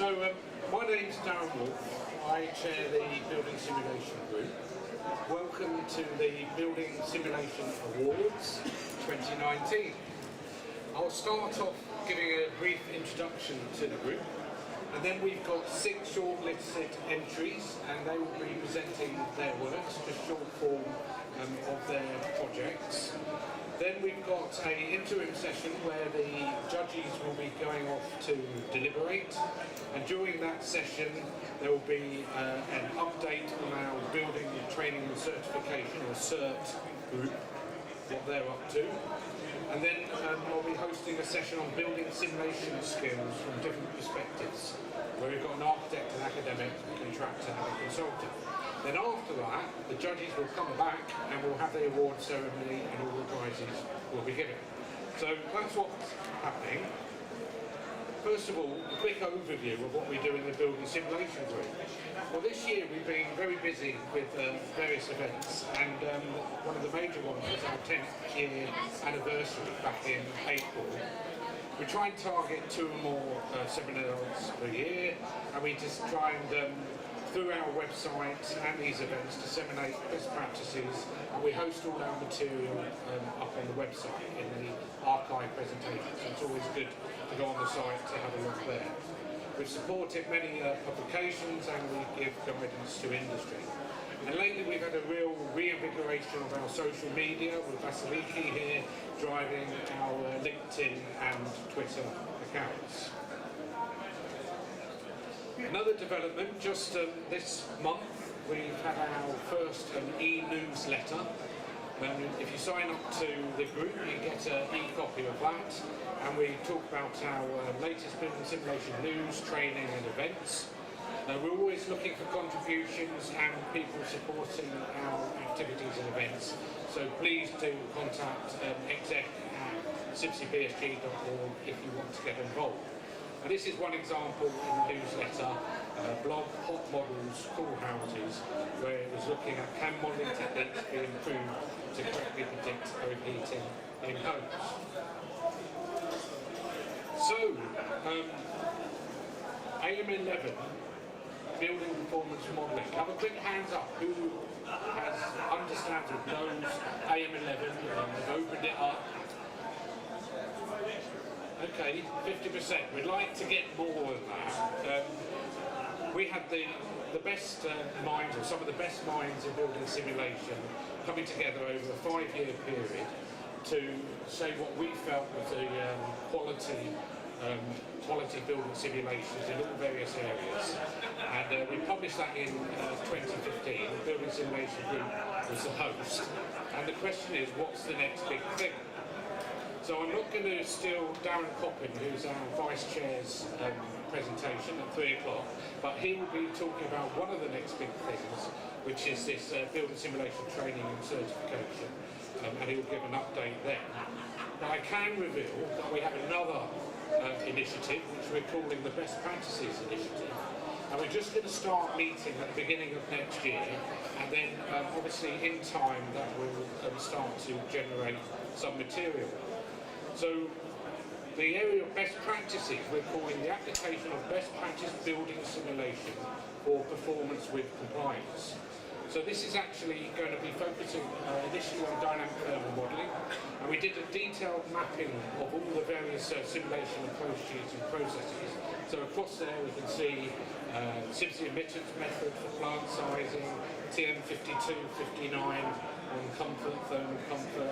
My name's Darren Wolf. I chair the Building Simulation Group. Welcome to the Building Simulation Awards 2019. I'll start off giving a brief introduction to the group, and then we've got 6 shortlisted entries, and they will be presenting their works, just short form of their projects. Then we've got an interim session where the judges will be going off to deliberate, and during that session there will be an update on our building training and certification, or CERT group, what they're up to. And then I'll be hosting a session on building simulation skills from different perspectives, where we've got an architect, an academic, a contractor and a consultant. Then after that, the judges will come back and we'll have the award ceremony and all the prizes will be given. So that's what's happening. First of all, a quick overview of what we do in the Building Simulation Group. Well, this year we've been very busy with various events, and one of the major ones was our 10th year anniversary back in April. We try and target 2 or more seminars per year, and we just try and through our website and these events disseminate best practices, and we host all our material up on the website in the archive presentation, so it's always good to go on the site to have a look there. We've supported many publications and we give guidance to industry. And lately we've had a real reinvigoration of our social media, with Vasiliki here driving our LinkedIn and Twitter accounts. Another development, just this month, we've had our first e-newsletter. If you sign up to the group, you get an e-copy of that, and we talk about our latest building simulation news, training and events. We're always looking for contributions and people supporting our activities and events, so please do contact exec@CIBSE.org if you want to get involved. And this is one example in the newsletter, blog Hot Models, Cool Houses, where it was looking at can modelling techniques be improved to correctly predict overheating in homes. So, AM11, building performance modelling. Have a quick hands up who understands or knows AM11 and has opened it up. Okay, 50%. We'd like to get more than that. We had the best minds, or some of the best minds in building simulation, coming together over a 5-year period to say what we felt was the quality building simulations in all various areas. And we published that in 2015. The Building Simulation Group was the host. And the question is, what's the next big thing? So I'm not going to steal Darren Coppin, who's our Vice Chair's presentation at 3 o'clock, but he will be talking about one of the next big things, which is this building simulation training and certification, and he will give an update then. Now I can reveal that we have another initiative, which we're calling the Best Practices Initiative, and we're just going to start meeting at the beginning of next year, and then obviously in time that will start to generate some material. So the area of best practices, we're calling the application of best practice building simulation for performance with compliance. So this is actually going to be focusing initially on dynamic thermal modelling, and we did a detailed mapping of all the various simulation approach sheets and processes. So across there we can see CIBSE emittance method for plant sizing, TM52, 59 on comfort, thermal comfort,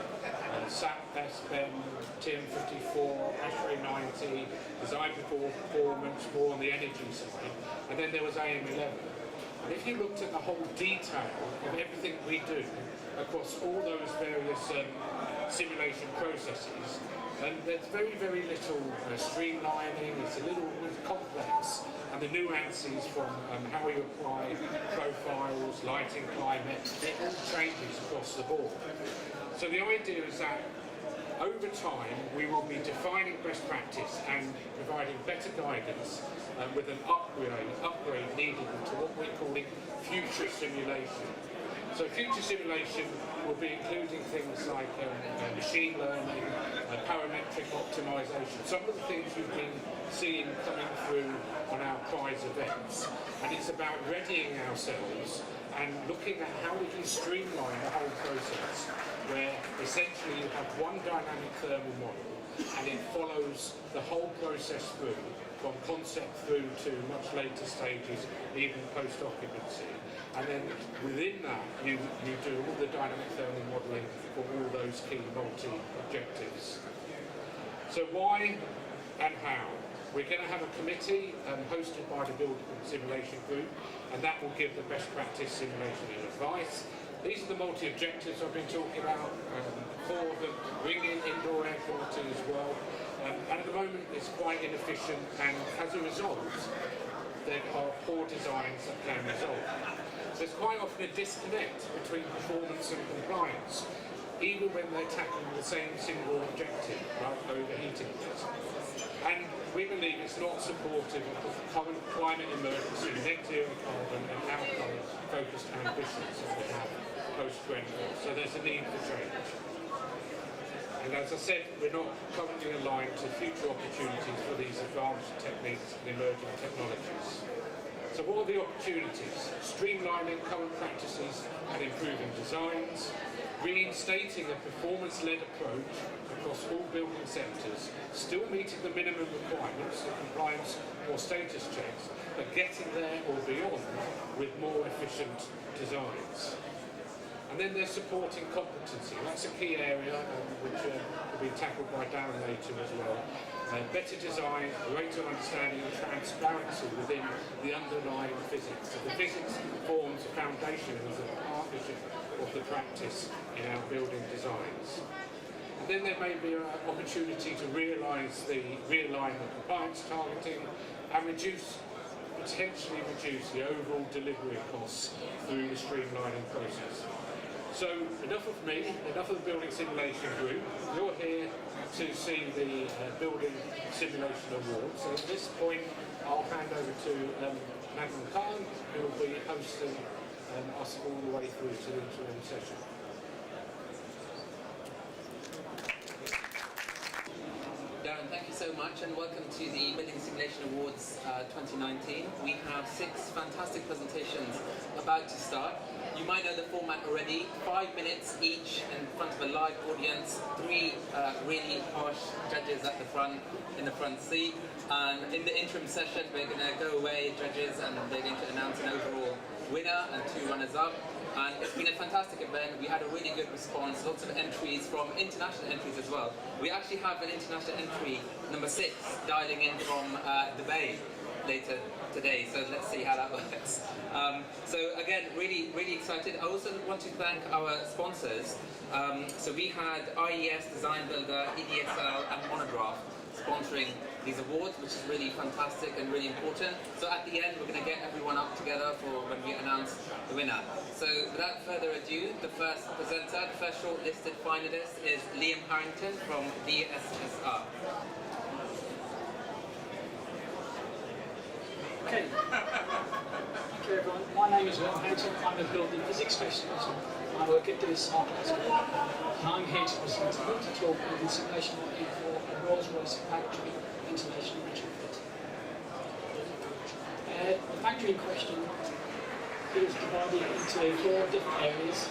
SAP, SBEM, TM54, ASHRAE 90, design before performance, more on the energy side, and then there was AM11. And if you looked at the whole detail of everything we do across all those various simulation processes, there's very, very little streamlining, it's a little complex, and the nuances from how you apply profiles, lighting, climate, it all changes across the board. So the idea is that over time we will be defining best practice and providing better guidance with an upgrade needed to what we're calling future simulation. So future simulation will be including things like machine learning, parametric optimization, some of the things you've been seeing coming through on our prize events. And it's about readying ourselves and looking at how we can streamline the whole process, where essentially you have one dynamic thermal model and it follows the whole process through, from concept through to much later stages, even post-occupancy. And then within that, you do all the dynamic thermal modelling for all those key multi-objectives. So why and how? We're going to have a committee hosted by the Build2Perform simulation group, and that will give the best practice simulation and advice. These are the multi-objectives I've been talking about. 4 of them bring in indoor air quality as well. And at the moment it's quite inefficient, and as a result there are poor designs that can result. There's quite often a disconnect between performance and compliance, even when they're tackling the same single objective, like overheating risk. And we believe it's not supportive of the current climate emergency, net zero carbon and outcome-focused ambitions that we have post-2020. So there's a need for change. And as I said, we're not currently aligned to future opportunities for these advanced techniques and emerging technologies. So what are the opportunities? Streamlining current practices and improving designs, reinstating a performance-led approach across all building sectors, still meeting the minimum requirements of compliance or status checks, but getting there or beyond with more efficient designs. And then there's supporting competency. That's a key area which will be tackled by Darren later as well. Better design, greater understanding and transparency within the underlying physics. So the physics forms a foundation as a partnership of the practice in our building designs. And then there may be an opportunity to realign the compliance targeting and potentially reduce the overall delivery costs through the streamlining process. So enough of me, enough of the Building Simulation Group. You're here to see the Building Simulation Awards. So at this point, I'll hand over to Nathan Khan, who will be hosting us all the way through to the interim session. Darren, thank you so much, and welcome to the Building Simulation Awards 2019. We have 6 fantastic presentations about to start. You might know the format already. 5 minutes each in front of a live audience, 3 really harsh judges at the front, in the front seat. And in the interim session, we're going to go away, judges, and they're going to announce an overall winner and 2 runners-up. And it's been a fantastic event. We had a really good response, lots of entries from international entries as well. We actually have an international entry, number 6, dialing in from Dubai later today, so let's see how that works. So again, really excited. I also want to thank our sponsors. So we had IES, Design Builder, EDSL and Monograph sponsoring these awards, which is really fantastic and really important. So at the end, we're going to get everyone up together for when we announce the winner. So without further ado, the first presenter, the first shortlisted finalist is Liam Harrington from DSSR. Okay. Thank you everyone. My name is Liam Harrington. I'm a building physics specialist. I work at DSSR and I'm here to present a multi-tool building simulation model for a Rolls-Royce factory ventilation retrofit. The factory in question is divided into 4 different areas.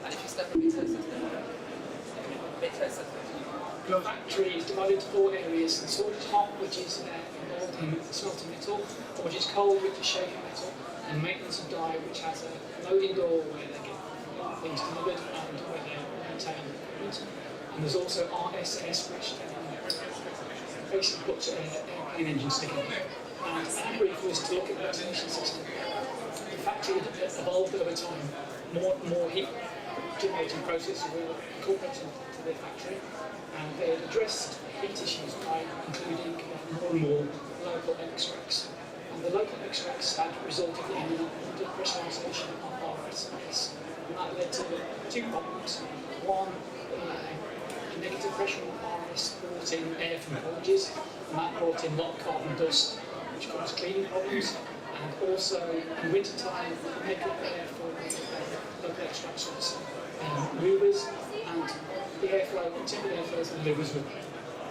And if you step a bit closer, The factory is divided into 4 areas: the sorted hot, which is involved in smelting metal, which is cold, which is shaping metal, and maintenance of die, which has a loading door where they get things delivered and where they maintain equipment. And there's also RSS, which basically puts airplane engines together. And our brief was to look at the ventilation system. The factory has evolved over time. More heat generating processes were incorporated into the factory, and they addressed heat issues by including more and more local extracts. And the local extracts had resulted in the pressurisation of RSS, and that led to 2 problems. One, pressure harness brought in air from forges, and that brought in a lot of carbon dust, which caused cleaning problems. And also, in winter time, we make up air for local extractions, movers, and the airflow, typical airflows and movers were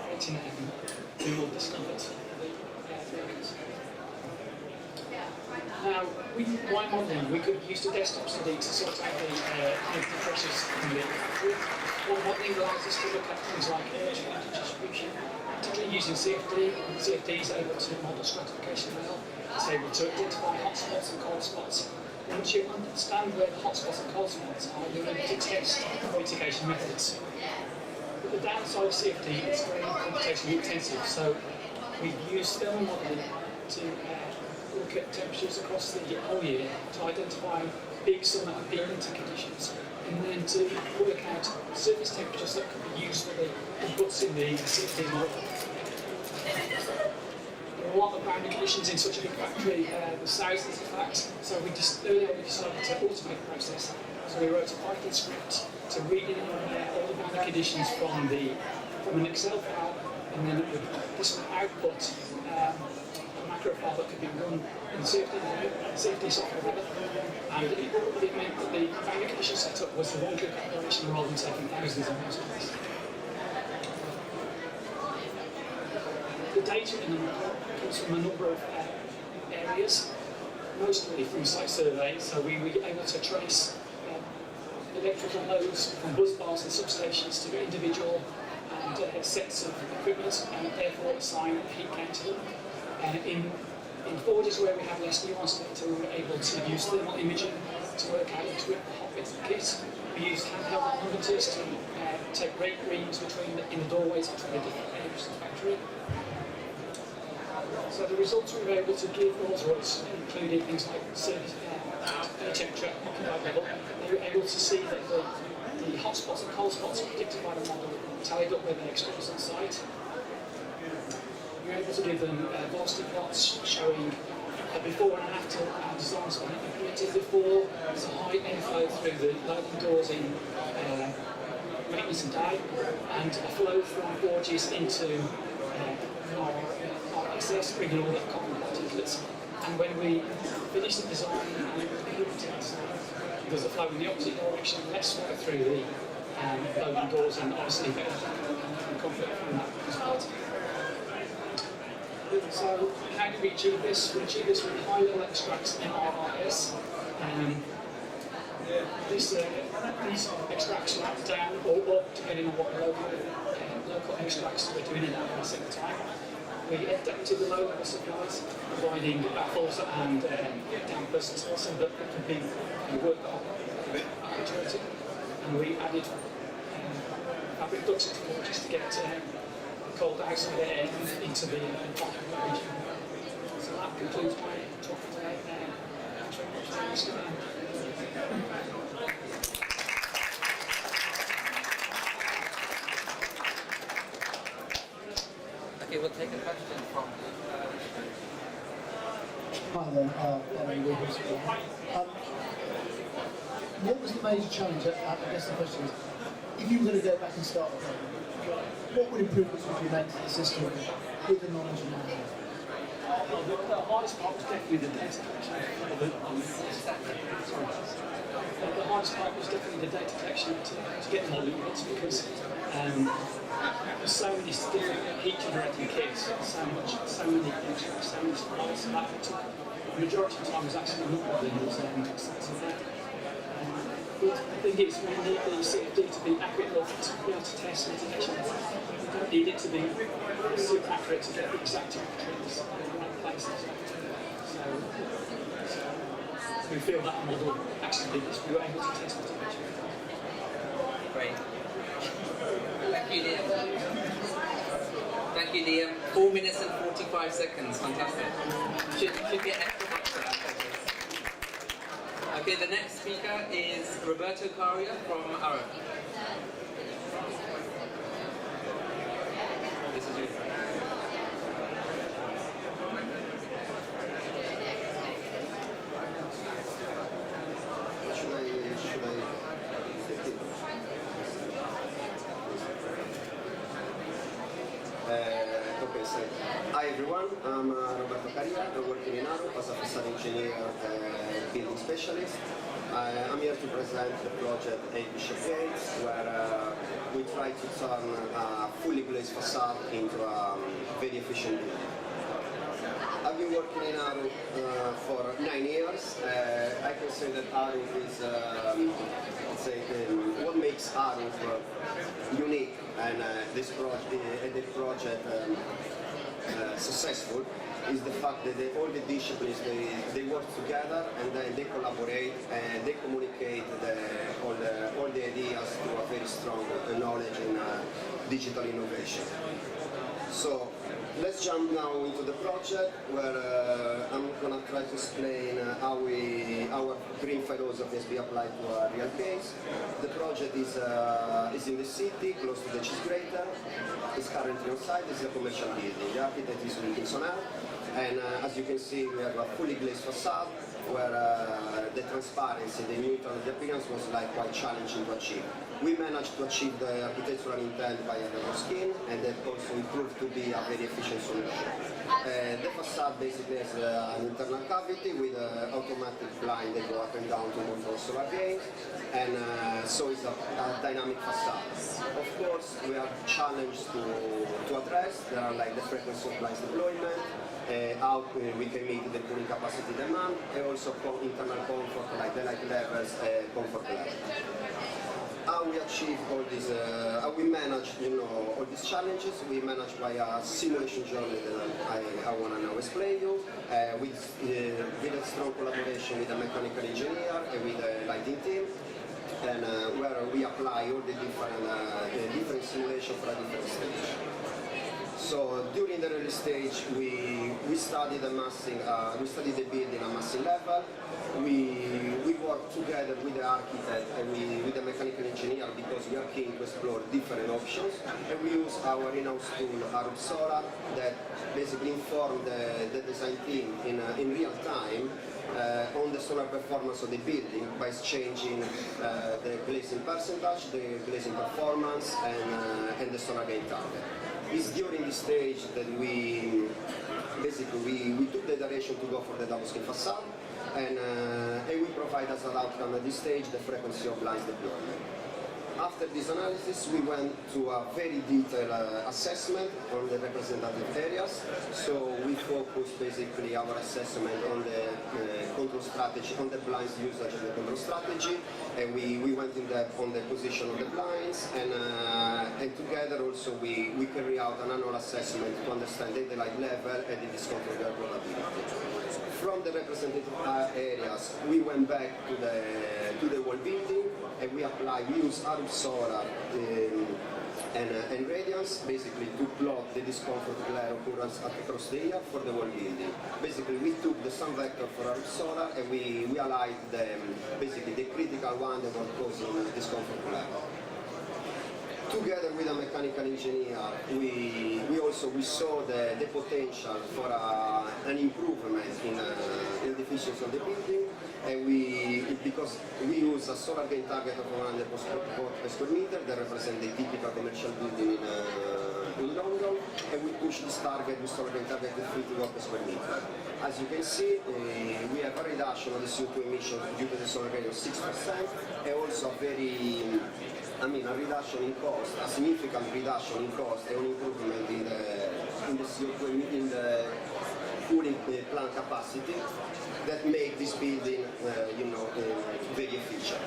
creating more discomfort for the workers. Now, while modelling, we could use the desktop study to sort out the pressures in the factory. While modelling allows us to look at things like energy distribution, particularly using CFD. CFD is able to model stratification well. It's able to identify hotspots and cold spots. Once you understand where the hotspots and cold spots are, you're able to test mitigation methods. But the downside of CFD is very computationally intensive, so we've used thermal modelling to look at temperatures across the whole year to identify big summer and big winter conditions, and then to work out surface temperatures that could be used for the inputs in the CFD model. There are a lot of boundary conditions in such a big factory, there's thousands in fact, so earlier we decided to automate the process. So we wrote a Python script to read in all the boundary conditions from an Excel file, and then this would output a macro file that could be run in safety software, and it meant that the boundary condition setup was the one-click operation rather than taking thousands of mouse. The data in the model comes from a number of areas, mostly from site surveys, so we were able to trace electrical loads from bus bars and substations to individual and sets of equipment, and therefore assign a heat count to them. In forges where we have less nuanced data, we were able to use thermal imaging to work out which hot bits of the kit. We used handheld thermometers to take rate readings in the doorways between the different areas of the factory. So the results we were able to give Rolls-Royce included things like service temperature, occupied level. They were able to see that the hotspots and cold spots predicted by the model tallied up with the experts on site. We were able to give them velocity plots showing before and after designs when implemented. Before, there's a high inflow through the loading doors in maintenance and die, and a flow from forges into our XS, bringing all that carbon particulates. And when we finish the design and implement it, there's a flow in the opposite direction, less flow through the loading doors, and obviously better comfort from that perspective. So how do we achieve this? We achieve this with high-level extracts in RRS. These extracts are up, down, or up, depending on what local extracts we're doing in that place at the time. We adapted the low-level supplies, providing baffles and dampers so that it can be worked on actuated. And we added fabric ducts into forges to get cold outside air into the region. So that concludes my talk today. Thanks very much for listening. Okay, we'll take a question from Hi there, what was the major challenge? I guess the question is, if you were going to go back and start again, what would improvements would you make to the system with the knowledge you now have? The hardest part was definitely the data collection. The hardest part was definitely the data collection to get the modelling inputs, because there's so many different heat generating kits, so many extracts, so many supplies, so that took the majority of the time was actually not modelling, it was sites of that. But the thing is, we need the CFD to be accurate enough to be able to test mitigation. We don't need it to be super accurate to get the exact temperatures in the right places. So we feel that model actually did this. We were able to test mitigation. Great. Thank you, Liam. Thank you, Liam. 4 minutes and 45 seconds. Fantastic. Should get extra marks for that. Okay, the next speaker is Roberto Caria from Arrow. This is you. Okay, so hi everyone, I'm Roberto Caria, I'm working in Arup as a facade engineer building specialist. I'm here to present the project 8 Bishop Gates, where we try to turn a fully glazed facade into a very efficient building. I've been working in Arup for 9 years. I can say that Arup is what makes Arup unique and this project successful is the fact that all the disciplines they work together and then they collaborate and they communicate all the ideas to a very strong knowledge in digital innovation. So let's jump now into the project where I'm going to try to explain how our green philosophy has been applied to a real case. The project is in the city, close to the cheese grater. It's currently on site. It's a commercial building. The architect is Wilkinson L. And as you can see, we have a fully glazed facade where the transparency, the neutrality, the appearance was quite challenging to achieve. We managed to achieve the architectural intent by a double skin, and that also proved to be a very efficient solution. The facade basically has an internal cavity with an automatic blind that go up and down to control solar gain, and so it's a dynamic facade. Of course, we are challenged to address. There are the frequency of blinds deployment, how we can meet the cooling capacity demand, and also internal comfort like the light levels, comfort level. How we achieve all these, how we manage, all these challenges, we manage by a simulation journey that I want to now explain you, with a strong collaboration with a mechanical engineer and with the lighting team, and where we apply all the different simulations for a different stage. So during the early stage, we studied the massing, we studied the building at massing level. We work together with the architect and with the mechanical engineer because we are keen to explore different options. And we use our in-house tool, Arup Solar, that basically inform the design team in real time on the solar performance of the building by changing the glazing percentage, the glazing performance, and the solar gain target. It's during this stage that we took the direction to go for the double skin facade, and we provide as an outcome at this stage the frequency of blinds deployment. After this analysis, we went to a very detailed assessment on the representative areas. So we focused basically our assessment on the control strategy, on the blinds usage and the control strategy, and we went in depth on the position of the blinds, and together also we carry out an annual assessment to understand the light level and the discomfort probability. From the representative areas, we went back to the wall building, and we use Arup Solar and radiance basically to plot the discomfort glare occurrence across the year for the wall building. Basically, we took the sum vector for Arup Solar and we aligned basically the critical one that was causing discomfort glare. Together with a mechanical engineer, we saw the potential for an improvement in the efficiency of the building, and because we use a solar gain target of 100 watt per square meter that represents the typical commercial building in London, and we push this target, the solar gain target to 50 watt per square meter. As you can see, we have a reduction of the CO2 emissions due to the solar gain of 6%, and also a reduction in cost, a significant reduction in cost, and an improvement in the CO2 in the cooling plant capacity that make this building, very efficient.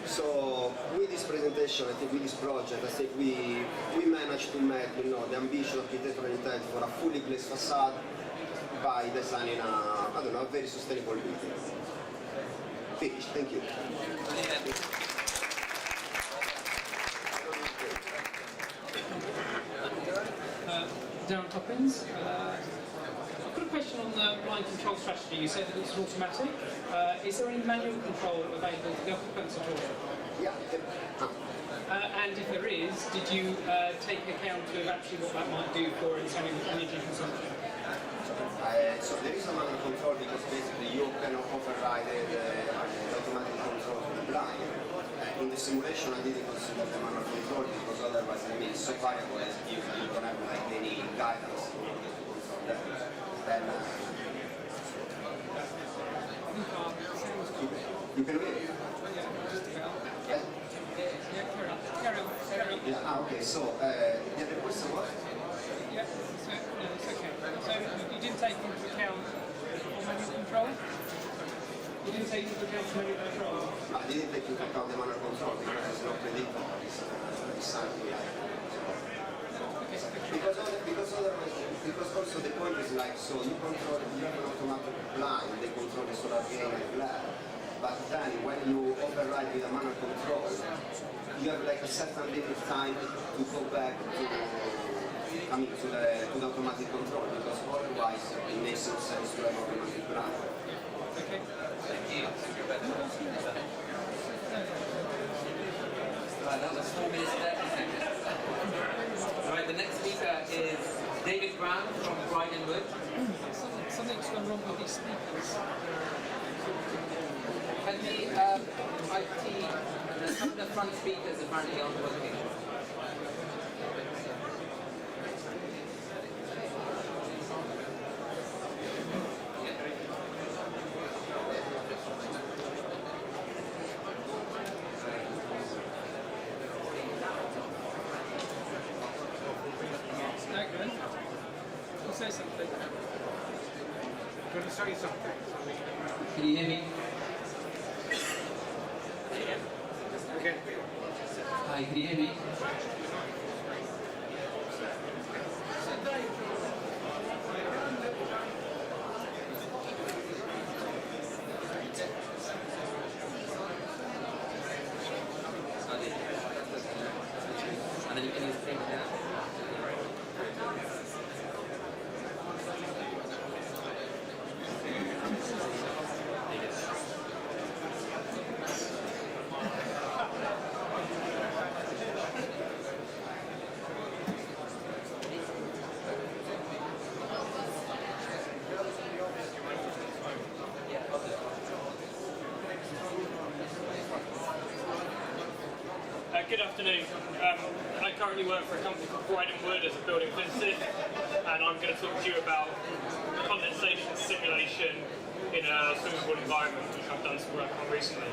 So with this presentation, I think with this project, I think we managed to meet, the ambitious architectural intent for a fully glazed facade by designing a very sustainable building. Finished. Thank you. Darren Toppins. I've got a question on the blind control strategy. You said that it's automatic. Is there any manual control available for the occupants at all? Yeah. And if there is, did you take account of actually what that might do for its own energy consumption? So there is a manual control because basically you can override the automatic control of the blind. In the simulation I didn't consider the manual control because otherwise it's so variable as you don't have any guidance. Then you can read it. Yeah? Carry on. Yeah, okay, so the other question was? Yeah, it's okay. So you didn't take into account manual control? You didn't take into account manual control? I didn't take into account the manual control because it's not predictable. It's something like because also the point is like, so you have an automatic line, they control the solar gain and glare, but then when you override with a manual control, you have like a certain limit time to go back to the automatic control, because otherwise it makes no sense to have automatic plan. Okay. Thank you. Right, that was 4 minutes 30 seconds. Right, the next speaker is David Brown from Wood. Something's gone wrong with these speakers. Can the some of the front speakers apparently aren't working. Okay. I'll say something. Can I say something? Can you hear me? Okay. Hi, can you hear me? And then you can use the thing down. Good afternoon. I currently work for a company called Wood as a building physicist, and I'm going to talk to you about condensation simulation in a swimming pool environment, which I've done some work on recently.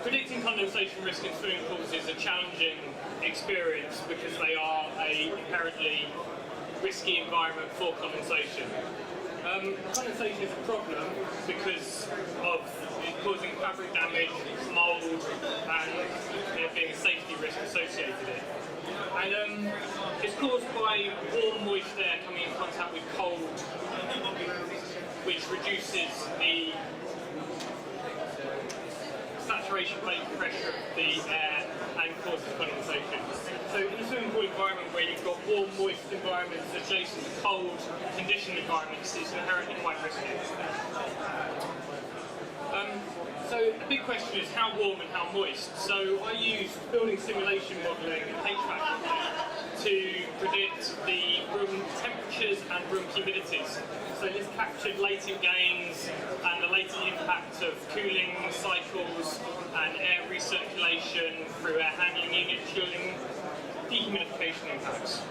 Predicting condensation risk in swimming pools is a challenging experience because they are an inherently risky environment for condensation. Condensation is a problem because of it causing fabric damage, mould, and there being a safety risk associated with it. And it's caused by warm, moist air coming in contact with cold, which reduces the saturation plate pressure of the air and causes condensation. So in a swimming pool environment where you've got warm, moist environments adjacent to cold, conditioned environments, it's inherently quite risky. So the big question is how warm and how moist. So I use building simulation modelling and HVAC modelling to predict the room temperatures and room humidities. So this captured latent gains and the latent impact of cooling cycles and air recirculation through air handling unit chilling, dehumidification impacts.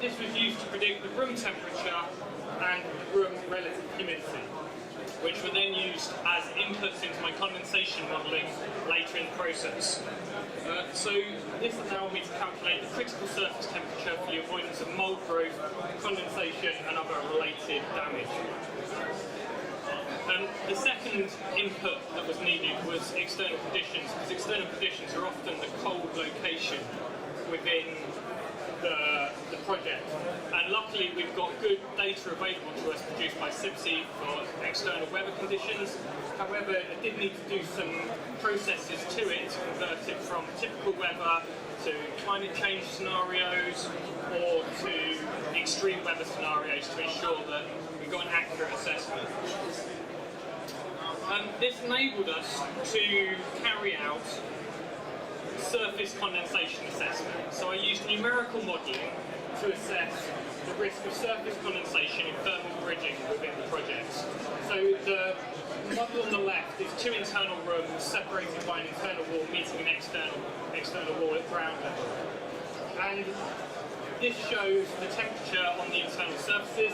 This was used to predict the room temperature and room relative humidity, which were then used as inputs into my condensation modelling later in the process. So this allowed me to calculate the critical surface temperature for the avoidance of mould growth, condensation and other related damage. The second input that was needed was external conditions, because external conditions are often the cold location within the project. And luckily we've got good data available to us produced by CIBSE for external weather conditions. However, it did need to do some processes to it to convert it from typical weather to climate change scenarios or to extreme weather scenarios to ensure that we got an accurate assessment. This enabled us to carry out surface condensation assessment. So I used numerical modelling to assess the risk of surface condensation in thermal bridging within the project. So the model on the left is two internal rooms separated by an internal wall meeting an external wall at ground level. And this shows the temperature on the internal surfaces,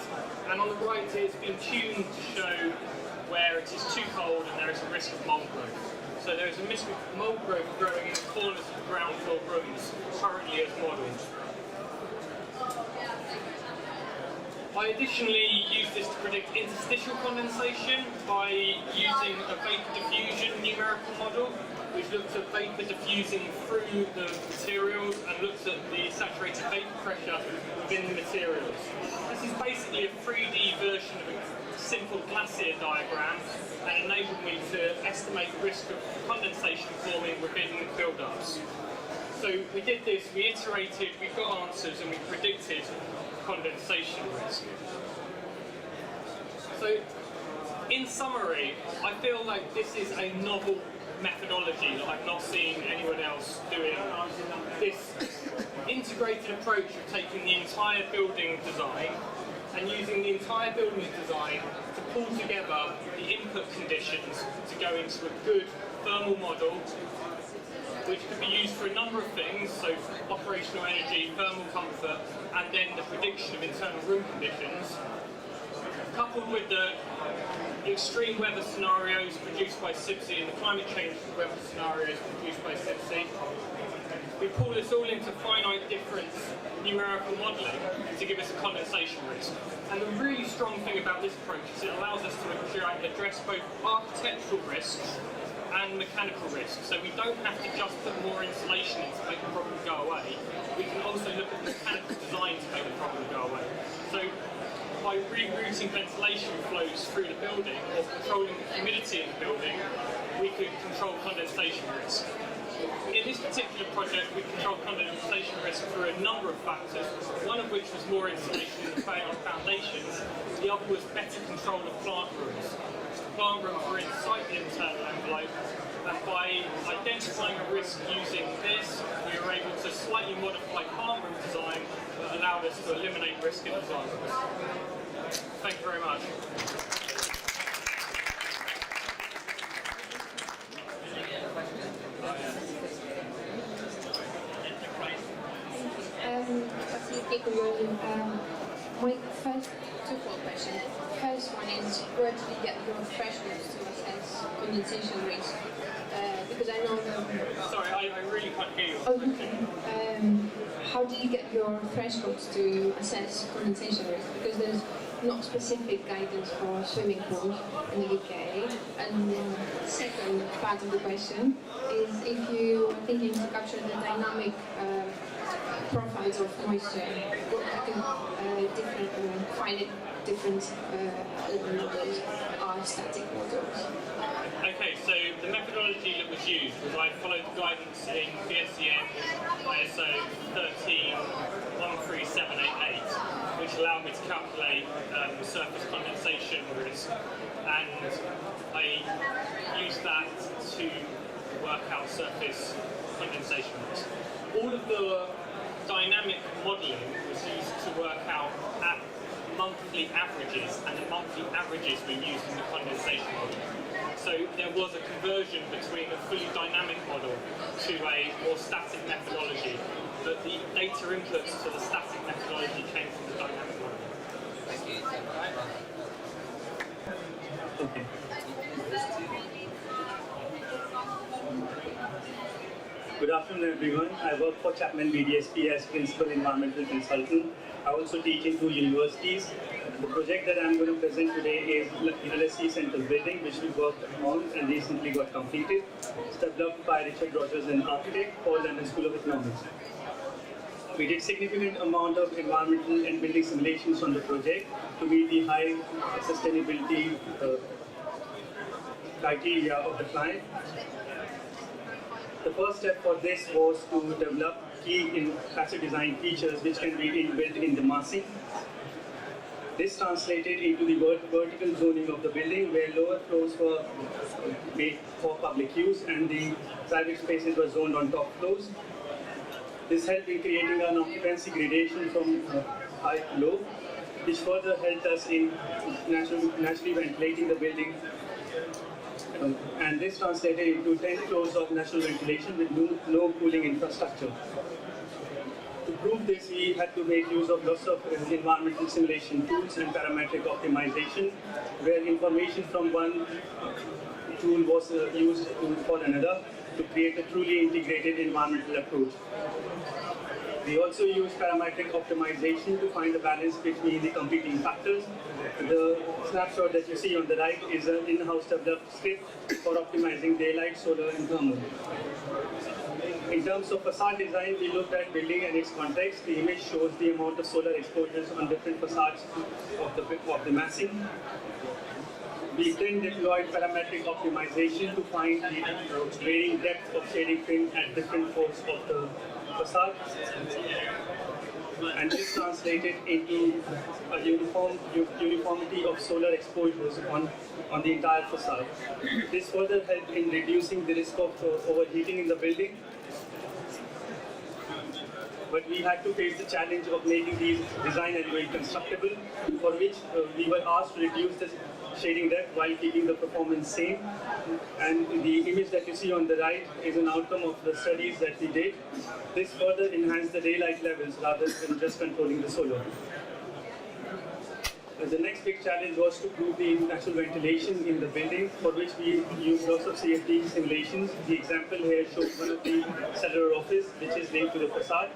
and on the right it's been tuned to show where it is too cold and there is a risk of mould growth. So there is a risk of mould growth growing in the corners of the ground floor rooms currently as modelled. I additionally use this to predict interstitial condensation by using a vapor diffusion numerical model, which looks at vapor diffusing through the materials and looks at the saturated vapor pressure within the materials. This is basically a 3D version of a simple glacier diagram and enabled me to estimate the risk of condensation forming within build-ups. So we did this, we iterated, we got answers, and we predicted condensation risk. So, in summary, I feel like this is a novel methodology that I've not seen anyone else doing. This integrated approach of taking the entire building design and using the entire building design to pull together the input conditions to go into a good thermal model, which could be used for a number of things, so operational energy, thermal comfort, and then the prediction of internal room conditions, coupled with the extreme weather scenarios produced by CIBSE and the climate change weather scenarios produced by CIBSE. We pull this all into finite difference numerical modelling to give us a condensation risk. And the really strong thing about this approach is it allows us to address both architectural risks and mechanical risk. So we don't have to just put more insulation in to make the problem go away. We can also look at mechanical design to make the problem go away. So by rerouting ventilation flows through the building or controlling the humidity in the building, we could control condensation risk. In this particular project, we controlled condensation risk through a number of factors, one of which was more insulation in the foundations, the other was better control of plant rooms. Plant rooms were inside the internal envelope, and by identifying a risk using this, we were able to slightly modify plant room design that allowed us to eliminate risk in design. Thank you very much. My first two-fold question. First one is, where do you get your thresholds to assess condensation risk? Because I know that... Sorry, I really can't hear you. Oh, okay. How do you get your thresholds to assess condensation risk? Because there's not specific guidance for swimming pools in the UK. And the second part of the question is, if you are thinking to capture the dynamic profiles of moisture, finite different models are static models. Okay, so the methodology that was used was I followed the guidance in BSCN ISO 1313788, which allowed me to calculate surface condensation risk, and I used that to work out surface condensation risk. All of the dynamic modelling was used to work out at monthly averages, and the monthly averages were used in the condensation model. So there was a conversion between a fully dynamic model to a more static methodology, but the data inputs to the static methodology came from the dynamic model. Thank you. Okay. Good afternoon, everyone. I work for Chapman BDSP as Principal Environmental Consultant. I also teach in 2 universities. The project that I'm going to present today is University Central Building, which we worked on and recently got completed. It's developed by Richard Rogers, an architect, for London School of Economics. We did significant amount of environmental and building simulations on the project to meet the high sustainability criteria of the client. The first step for this was to develop key passive design features which can be inbuilt in the massing. This translated into the vertical zoning of the building, where lower floors were made for public use and the private spaces were zoned on top floors. This helped in creating an occupancy gradation from high to low, which further helped us in naturally ventilating the building. And this translated into 10 floors of natural ventilation with no cooling infrastructure. To prove this, we had to make use of lots of environmental simulation tools and parametric optimization, where information from one tool was used for another to create a truly integrated environmental approach. We also use parametric optimization to find the balance between the competing factors. The snapshot that you see on the right is an in-house developed script for optimizing daylight, solar, and thermal. In terms of facade design, we looked at building and its context. The image shows the amount of solar exposures on different facades of the massing. We then deployed parametric optimization to find the varying depth of shading film at different folds of the facade. And this translated into a uniformity of solar exposures on the entire facade. This further helped in reducing the risk of overheating in the building. But we had to face the challenge of making these design elements constructible, for which we were asked to reduce the shading depth while keeping the performance same. And the image that you see on the right is an outcome of the studies that we did. This further enhanced the daylight levels rather than just controlling the solar. The next big challenge was to prove the natural ventilation in the building, for which we used lots of CFD simulations. The example here shows one of the cellular office, which is linked to the facade.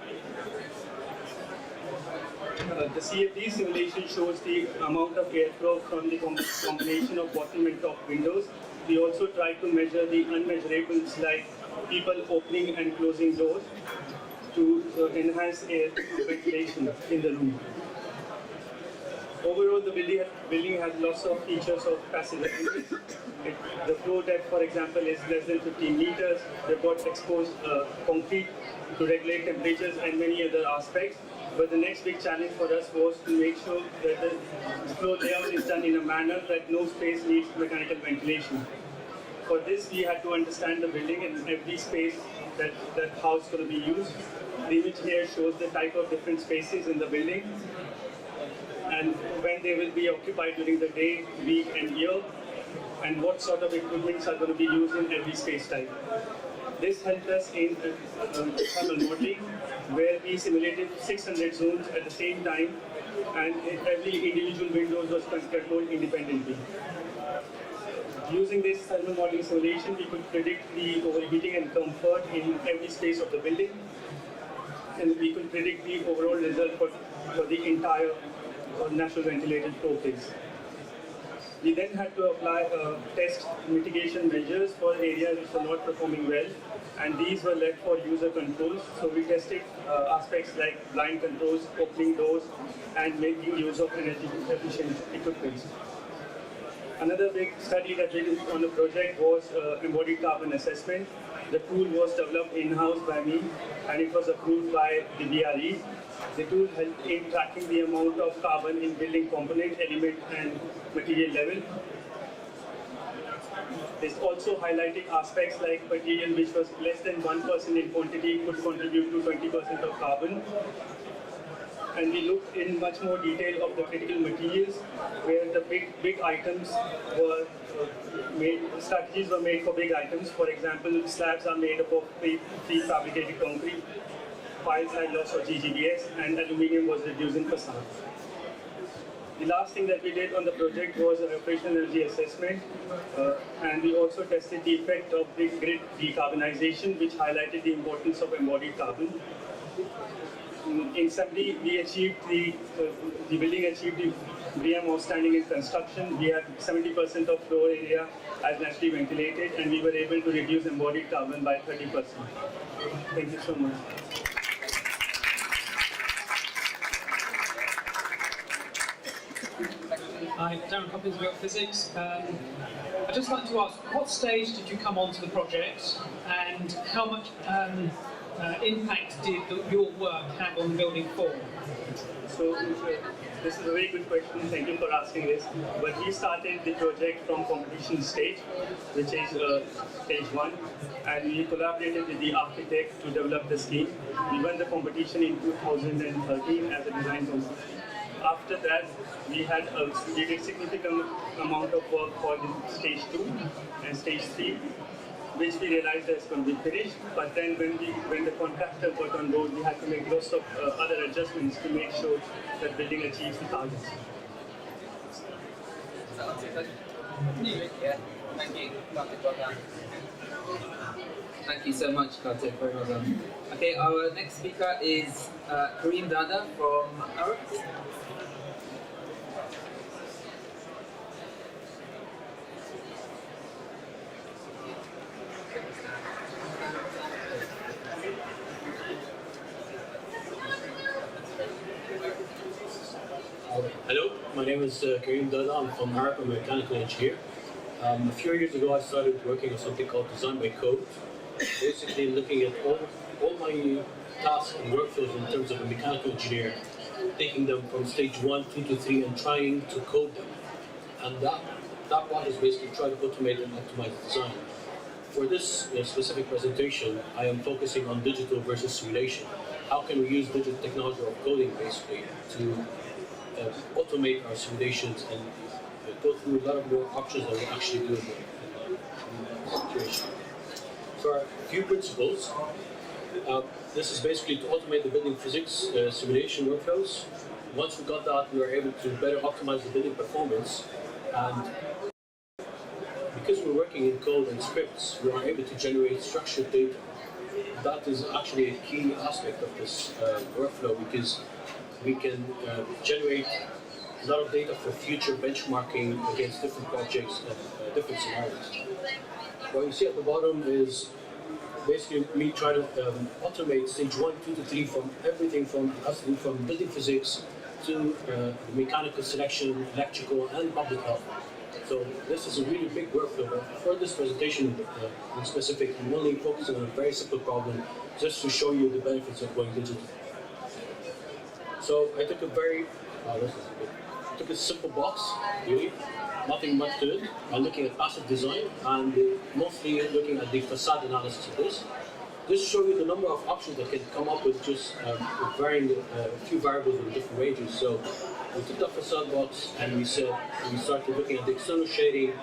The CFD simulation shows the amount of airflow from the combination of bottom and top windows. We also tried to measure the unmeasurables like people opening and closing doors to enhance air ventilation in the room. Overall, the building has lots of features of passive elements. The floor depth, for example, is less than 15 meters. They've got exposed concrete to regulate temperatures and many other aspects. But the next big challenge for us was to make sure that the floor layout is done in a manner that no space needs mechanical ventilation. For this, we had to understand the building and every space that how it's going to be used. The image here shows the type of different spaces in the building, and when they will be occupied during the day, week, and year, and what sort of equipments are going to be used in every space type. This helped us in thermal modeling, where we simulated 600 zones at the same time, and every individual window was controlled independently. Using this thermal modeling simulation, we could predict the overheating and comfort in every space of the building, and we could predict the overall result for the entire natural ventilated floor phase. We then had to apply test mitigation measures for areas which were not performing well, and these were left for user controls. So we tested aspects like blind controls, opening doors, and making use of energy efficient equipment. Another big study that we did on the project was embodied carbon assessment. The tool was developed in-house by me, and it was approved by the BRE. The tool helped in tracking the amount of carbon in building component, element, and material level. This also highlighted aspects like material which was less than 1% in quantity could contribute to 20% of carbon. And we looked in much more detail of the critical materials, where the big items were made, strategies were made for big items. For example, slabs are made up of prefabricated concrete, piles had lots of GGBS, and aluminium was reduced in facade. The last thing that we did on the project was an operational energy assessment, and we also tested the effect of the grid decarbonization, which highlighted the importance of embodied carbon. In summary, we achieved the building achieved the BM outstanding in construction. We had 70% of floor area as naturally ventilated, and we were able to reduce embodied carbon by 30%. Thank you so much. Hi, Darren Coppins, Build Physics. I'd just like to ask, what stage did you come onto the project, and how much impact did your work have on building form? So this is a very good question. Thank you for asking this. But we started the project from competition stage, which is stage 1, and we collaborated with the architect to develop the scheme. We won the competition in 2013 as a design competition. After that, we did significant amount of work for the stage 2 and stage 3, which we realized that's going to be finished. But then when the contractor got on board, we had to make lots of other adjustments to make sure that building achieves the targets. Yeah, thank you. Thank you so much, Kartik. Very well done. Okay, our next speaker is Kareem Dada from Arab. Hello, my name is Kareem Dada. I'm from Arab, I'm a mechanical engineer. A few years ago, I started working on something called Design by Code, basically looking at all my tasks and workflows in terms of a mechanical engineer, taking them from stage 1, 2 to 3 and trying to code them. And that part is basically trying to automate and optimize design. For this specific presentation, I am focusing on digital versus simulation. How can we use digital technology or coding basically to automate our simulations and go through a lot of more options than we actually do in the situation. So a few principles. This is basically to automate the building physics simulation workflows. Once we got that, we were able to better optimize the building performance, and because we're working in code and scripts, we are able to generate structured data. That is actually a key aspect of this workflow, because we can generate a lot of data for future benchmarking against different projects and different scenarios. What you see at the bottom is basically me trying to automate stage 1, 2 to 3 from everything from building physics to mechanical selection, electrical, and public health. So this is a really big workflow. But for this presentation in specific, I'm only focusing on a very simple problem just to show you the benefits of going digital. So I took a simple box, really, nothing much to it. I'm looking at passive design and mostly looking at the facade analysis of this. This shows you the number of options that can come up with just varying a few variables in different ranges. So we took that facade box and we started looking at the external shading,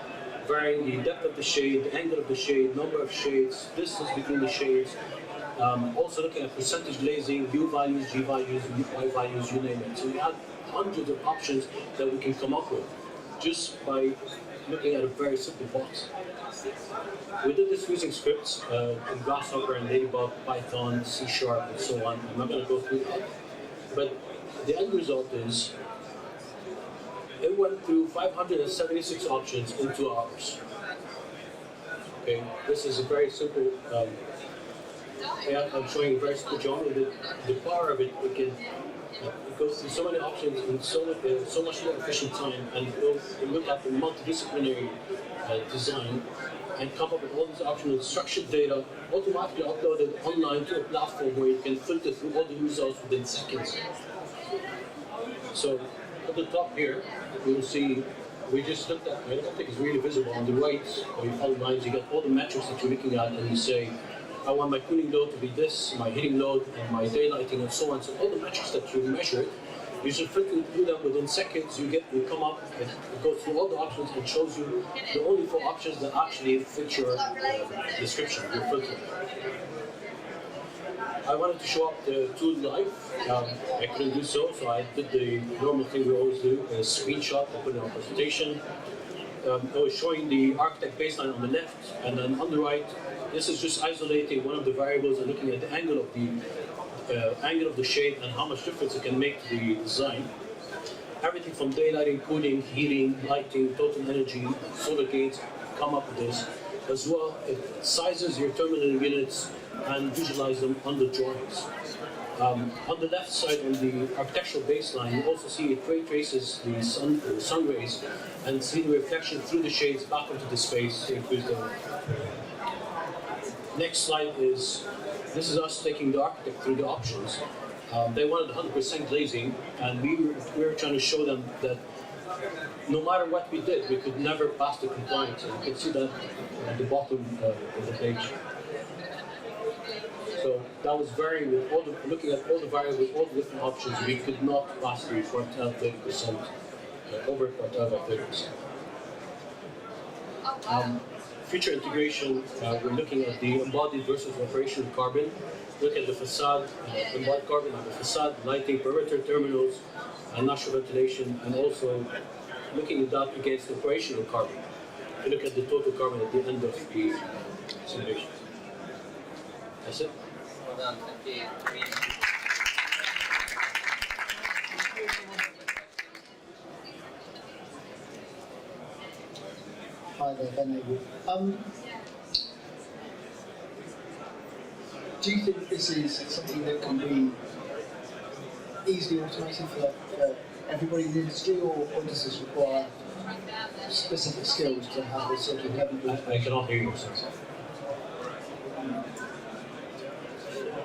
varying the depth of the shade, the angle of the shade, number of shades, distance between the shades. Also looking at percentage glazing, U values, G values, Y values, you name it. So we had hundreds of options that we can come up with just by looking at a very simple box. We did this using scripts in Grasshopper and Ladybug, Python, C#, and so on. I'm not going to go through that. But the end result is it went through 576 options in 2 hours. Okay, this is a very simple. I'm showing a very simple geometry. The power of it, it goes through so many options in so much more efficient time, and it look at the multidisciplinary design and come up with all these options with structured data, automatically uploaded online to a platform where you can filter through all the results within seconds. So at the top here, you will see we just looked at, I don't think it's really visible, on the right, where you follow lines, you get all the metrics that you're looking at, and you say, I want my cooling load to be this, my heating load, and my daylighting, and so on. So all the metrics that you measure, you should filter through them within seconds. You come up, and it goes through all the options and shows you the only 4 options that actually fit your description, your filter. I wanted to show up the tool live. I couldn't do so I did the normal thing we always do, a screenshot and put it on presentation. I was showing the architect baseline on the left, and then on the right, this is just isolating one of the variables and looking at the angle of the shade and how much difference it can make to the design. Everything from daylighting, cooling, heating, lighting, total energy, solar gates, come up with this. As well, it sizes your terminal units and visualize them on the drawings. On the left side, on the architectural baseline, you also see it ray traces the sun rays and see the reflection through the shades back into the space to increase the. Next slide is, this is us taking the architect through the options. They wanted 100% glazing, and we were trying to show them that no matter what we did, we could never pass the compliance. And you can see that at the bottom of the page. So that was varying with all the, looking at all the variables, all the different options, we could not pass the quartile 30%, over quartile by 30%. Future integration, we're looking at the embodied versus operational carbon. Look at the facade, embodied carbon on the facade, lighting, perimeter terminals, natural ventilation, and also looking at that against operational carbon. To look at the total carbon at the end of the simulation. That's it. Well done, thank you. Hi there, Ben Abel. Do you think this is something that can be easily automated for everybody in the industry, or does this require specific skills to have this sort of heavy? I cannot hear you, sir.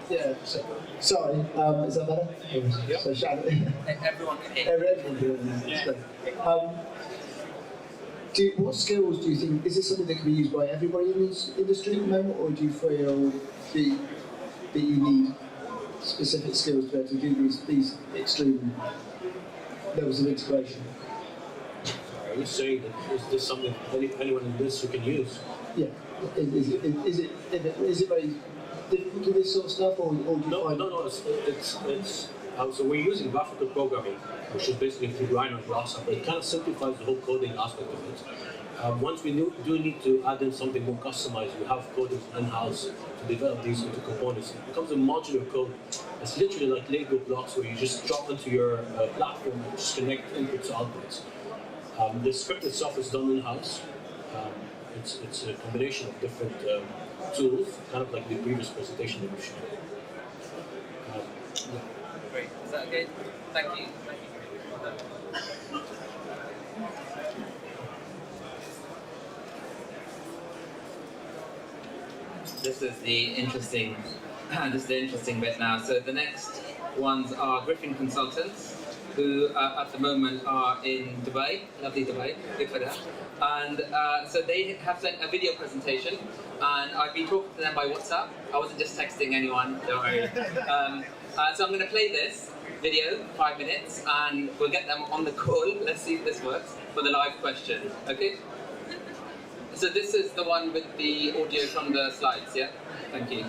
Yeah, sorry, is that better? Yep. So shout Everyone can hear. everyone doing that. What skills do you think, is this something that can be used by everybody in this industry at the moment, or do you feel that you need specific skills to be able to do these extreme levels of integration? Are you saying that is this something anyone in this who can use? Yeah. Is it very difficult to do this sort of stuff, or do you find... No. It's so we're using graphical programming, which is basically through Rhino and Grasshopper. It kind of simplifies the whole coding aspect of it. Once we do need to add in something more customized, we have coders in-house to develop these into components. It becomes a modular code. It's literally like Lego blocks where you just drop into your platform and just connect inputs to outputs. The script itself is done in-house. It's a combination of different tools, kind of like the previous presentation that we showed. Yeah. Great. Is that okay? Thank you. This is the interesting. This is the interesting bit now. So the next ones are Griffin Consultants, who at the moment are in Dubai, lovely Dubai, good for that. And so they have sent a video presentation, and I've been talking to them by WhatsApp. I wasn't just texting anyone, don't worry. So I'm going to play this video, 5 minutes, and we'll get them on the call. Let's see if this works for the live question. Okay? So this is the one with the audio from the slides, yeah? Thank you.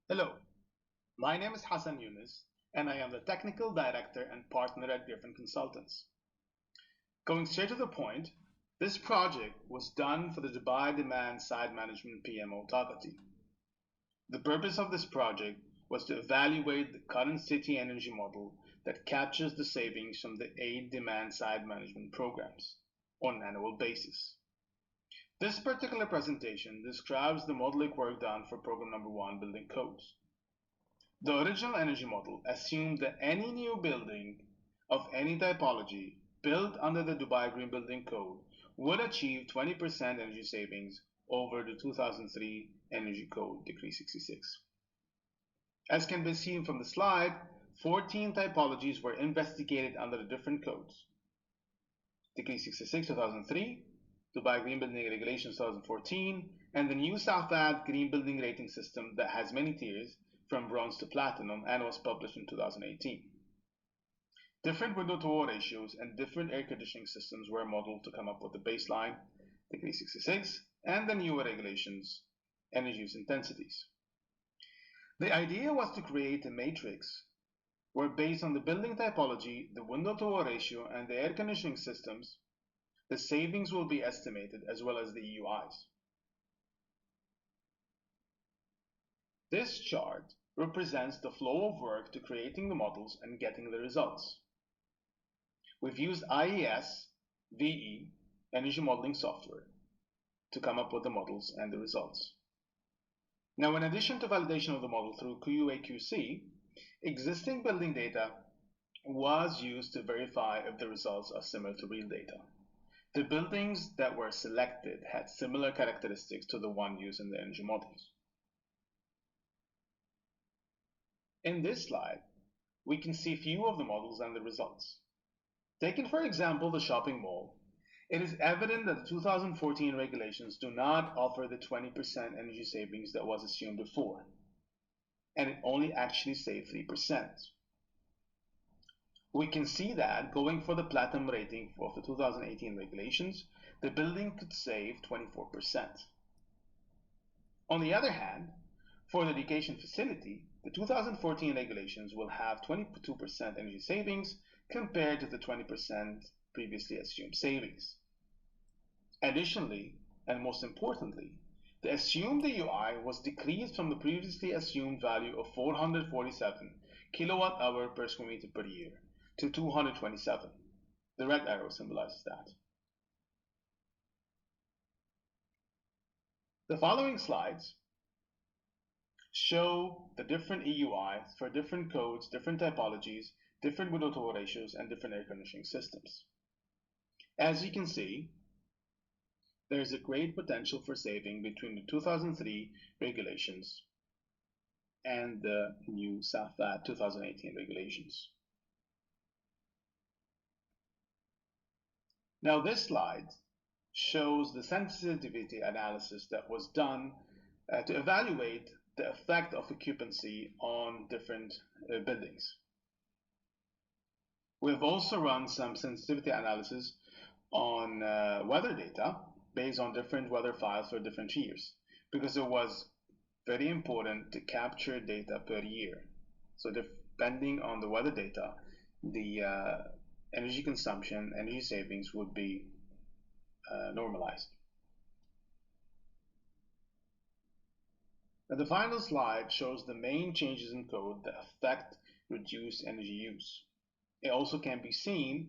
Hello, my name is Hassan Yunus, and I am the Technical Director and Partner at Griffin Consultants. Going straight to the point, this project was done for the Dubai Demand Side Management PMO Authority. The purpose of this project was to evaluate the current city energy model that captures the savings from the 8 demand side management programs on an annual basis. This particular presentation describes the modeling work done for program number 1, building codes. The original energy model assumed that any new building of any typology built under the Dubai Green Building Code would achieve 20% energy savings over the 2003 Energy Code, Decree 66. As can be seen from the slide, 14 typologies were investigated under the different codes. Decree 66 2003, Dubai Green Building Regulations 2014, and the new Southad Green Building Rating System that has many tiers from bronze to platinum and was published in 2018. Different window-to-wall ratios and different air conditioning systems were modeled to come up with the baseline, Decree 66, and the newer regulations, energy use intensities. The idea was to create a matrix where, based on the building typology, the window-to-wall ratio, and the air conditioning systems, the savings will be estimated as well as the EUIs. This chart represents the flow of work to creating the models and getting the results. We've used IES, VE, energy modeling software to come up with the models and the results. Now, in addition to validation of the model through QA/QC, existing building data was used to verify if the results are similar to real data. The buildings that were selected had similar characteristics to the one used in the energy models. In this slide, we can see few of the models and the results. Taken for example the shopping mall, it is evident that the 2014 regulations do not offer the 20% energy savings that was assumed before, and it only actually saved 3%. We can see that going for the platinum rating of the 2018 regulations, the building could save 24%. On the other hand, for the education facility, the 2014 regulations will have 22% energy savings compared to the 20% previously assumed savings. Additionally, and most importantly, the assumed AUI was decreased from the previously assumed value of 447 kilowatt hour per square meter per year to 227. The red arrow symbolizes that. The following slides show the different EUIs for different codes, different typologies, different window-to-wall ratios, and different air conditioning systems. As you can see, there is a great potential for saving between the 2003 regulations and the new SAFAT 2018 regulations. Now this slide shows the sensitivity analysis that was done to evaluate the effect of occupancy on different buildings. We have also run some sensitivity analysis on weather data based on different weather files for different years, because it was very important to capture data per year. So depending on the weather data, the energy consumption, energy savings would be normalized. Now the final slide shows the main changes in code that affect reduced energy use. It also can be seen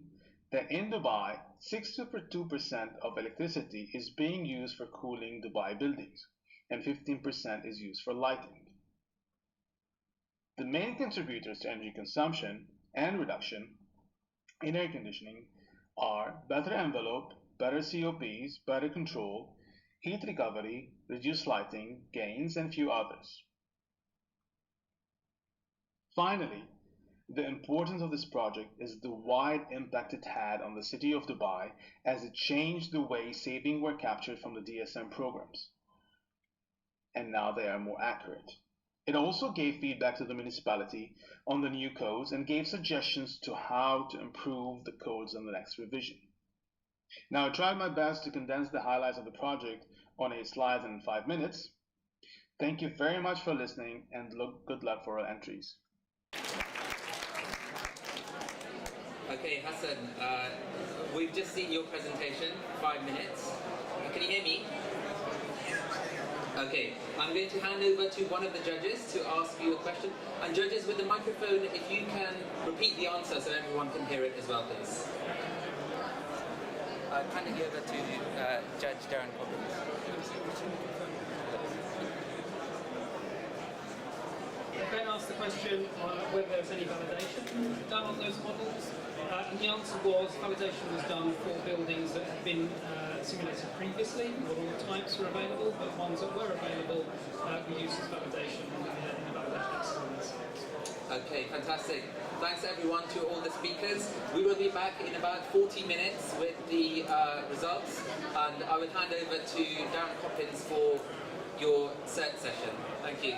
that in Dubai, 62% of electricity is being used for cooling Dubai buildings, and 15% is used for lighting. The main contributors to energy consumption and reduction in air conditioning are better envelope, better COPs, better control, heat recovery, reduced lighting, gains, and few others. Finally, the importance of this project is the wide impact it had on the city of Dubai, as it changed the way savings were captured from the DSM programs, and now they are more accurate. It also gave feedback to the municipality on the new codes and gave suggestions to how to improve the codes in the next revision. Now I tried my best to condense the highlights of the project on 8 slides in 5 minutes. Thank you very much for listening, and good luck for our entries. Okay, Hassan, we've just seen your presentation, 5 minutes. Can you hear me? Okay, I'm going to hand over to one of the judges to ask you a question. And judges with the microphone, if you can repeat the answer so everyone can hear it as well, please. Handing you over to Judge Darren Cobbins. Ben asked the question whether there was any validation done on those models, and the answer was validation was done for buildings that had been simulated previously. Not all the types were available, but ones that were available we used as validation in the validation experiments. Okay, fantastic. Thanks everyone to all the speakers. We will be back in about 40 minutes with the results, and I will hand over to Darren Coppins for your cert session. Thank you.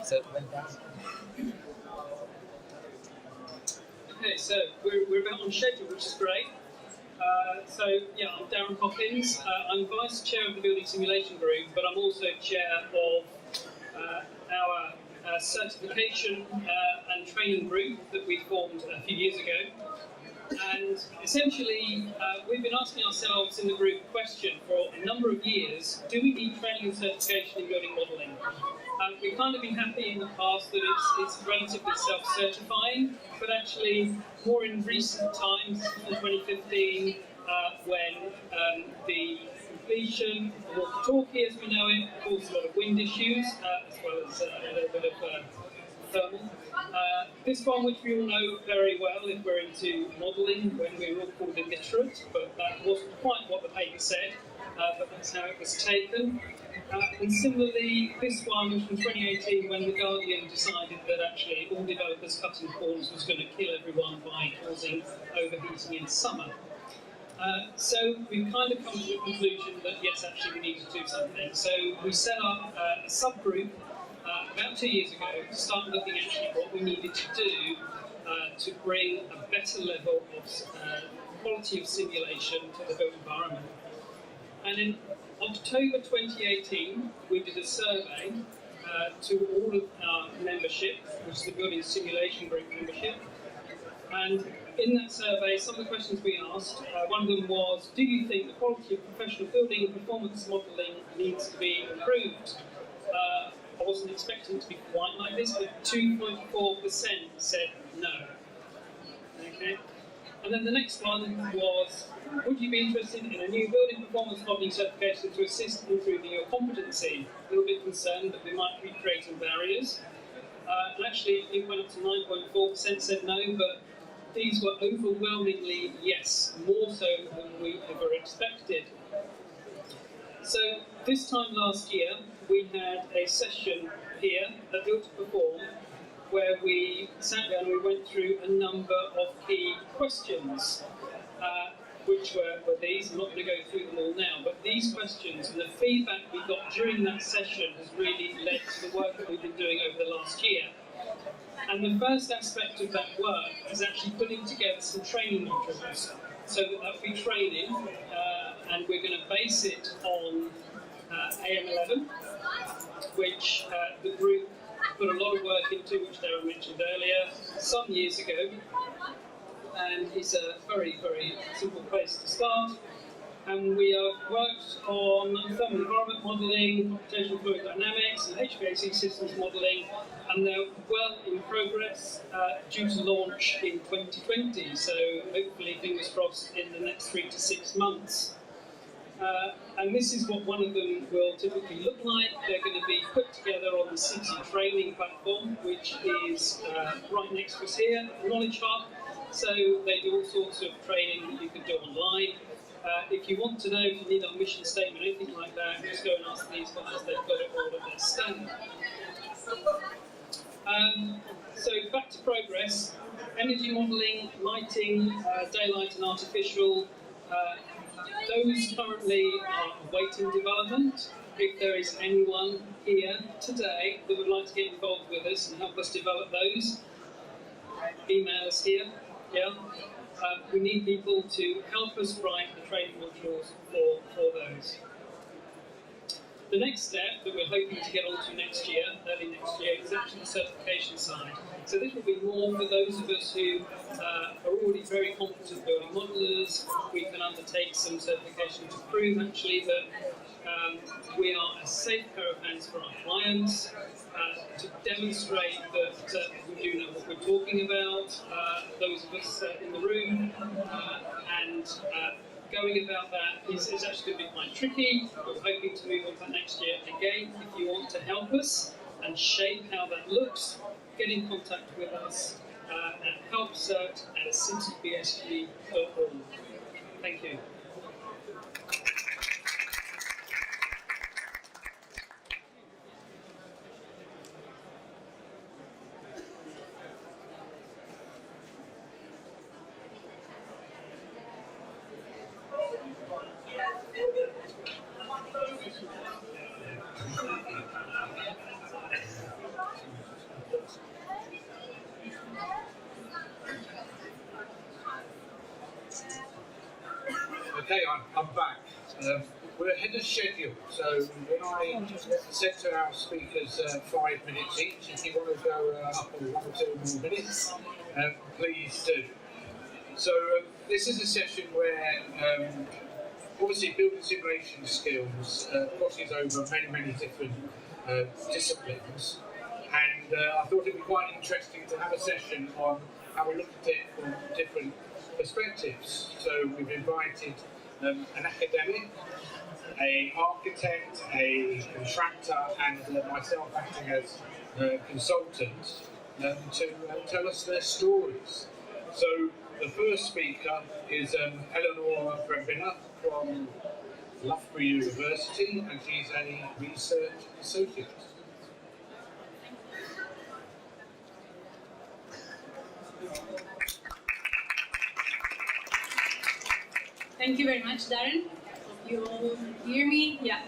So, okay, so we're about on schedule, which is great. So yeah, I'm Darren Coppins. I'm Vice Chair of the Building Simulation Group, but I'm also Chair of our certification and training group that we formed a few years ago. And essentially, we've been asking ourselves in the group a question for a number of years: do we need training and certification in building modelling? We've kind of been happy in the past that it's relatively self-certifying, but actually more in recent times, in 2015, when the completion of walkie-talkie as we know it caused a lot of wind issues, as well as a little bit of thermal. This one, which we all know very well if we're into modelling, when we were all called illiterate, but that wasn't quite what the paper said, but that's how it was taken. And similarly, this one was from 2018 when The Guardian decided that actually all developers cutting corners was going to kill everyone by causing overheating in summer. So we've kind of come to the conclusion that yes, actually we need to do something. So we set up a subgroup about 2 years ago to start looking actually what we needed to do to bring a better level of quality of simulation to the built environment. And in October 2018, we did a survey to all of our membership, which is the Building Simulation Group membership. And in that survey, some of the questions we asked, one of them was, do you think the quality of professional building and performance modelling needs to be improved? I wasn't expecting it to be quite like this, but 2.4% said no. Okay. And then the next one was, would you be interested in a new building performance modelling certification to assist in improving your competency? A little bit concerned that we might be creating barriers. And actually, it went up to 9.4% said no, but these were overwhelmingly yes, more so than we ever expected. So this time last year, we had a session here at Build2Perform where we sat down and we went through a number of key questions, which were these. I'm not going to go through them all now, but these questions and the feedback we got during that session has really led to the work that we've been doing over the last year. And the first aspect of that work is actually putting together some training modules. So that will be training, and we're going to base it on AM11, which the group put a lot of work into, which Darren mentioned earlier, some years ago. And it's a very, very simple place to start. And we have worked on thermal environment modelling, computational fluid dynamics, and HVAC systems modelling, and they're well in progress, due to launch in 2020. So hopefully, fingers crossed, in the next 3 to 6 months. And this is what one of them will typically look like. They're going to be put together on the City training platform, which is right next to us here, a knowledge hub. So they do all sorts of training that you can do online. If you want to know, if you need our mission statement, anything like that, just go and ask these guys. They've got it all at their stand. So back to progress. Energy modelling, lighting, daylight and artificial. Those currently are awaiting development. If there is anyone here today that would like to get involved with us and help us develop those, email us here. Yeah. We need people to help us write the training modules for those. The next step that we're hoping to get onto next year, early next year, is actually the certification side. So this will be more for those of us who are already very competent building modelers. We can undertake some certification to prove actually that we are a safe pair of hands for our clients, to demonstrate that we do know what we're talking about, those of us in the room, and going about that is actually going to be quite tricky. We're hoping to move on to that next year. Again, if you want to help us and shape how that looks, get in contact with us at helpcert@citybsg.org. Thank you. Okay, I'm back. We're ahead of schedule, so when I set to our speakers 5 minutes each, if you want to go up on 1 or 2 more minutes, please do. So this is a session where obviously building simulation skills crosses over many different disciplines, and I thought it would be quite interesting to have a session on how we look at it from different perspectives. So we've invited an academic, an architect, a contractor, and myself acting as consultant to tell us their stories. So the first speaker is Eleanor Brembiner from Loughborough University, and she's a research associate. Thank you very much, Darren. You all hear me? Yeah.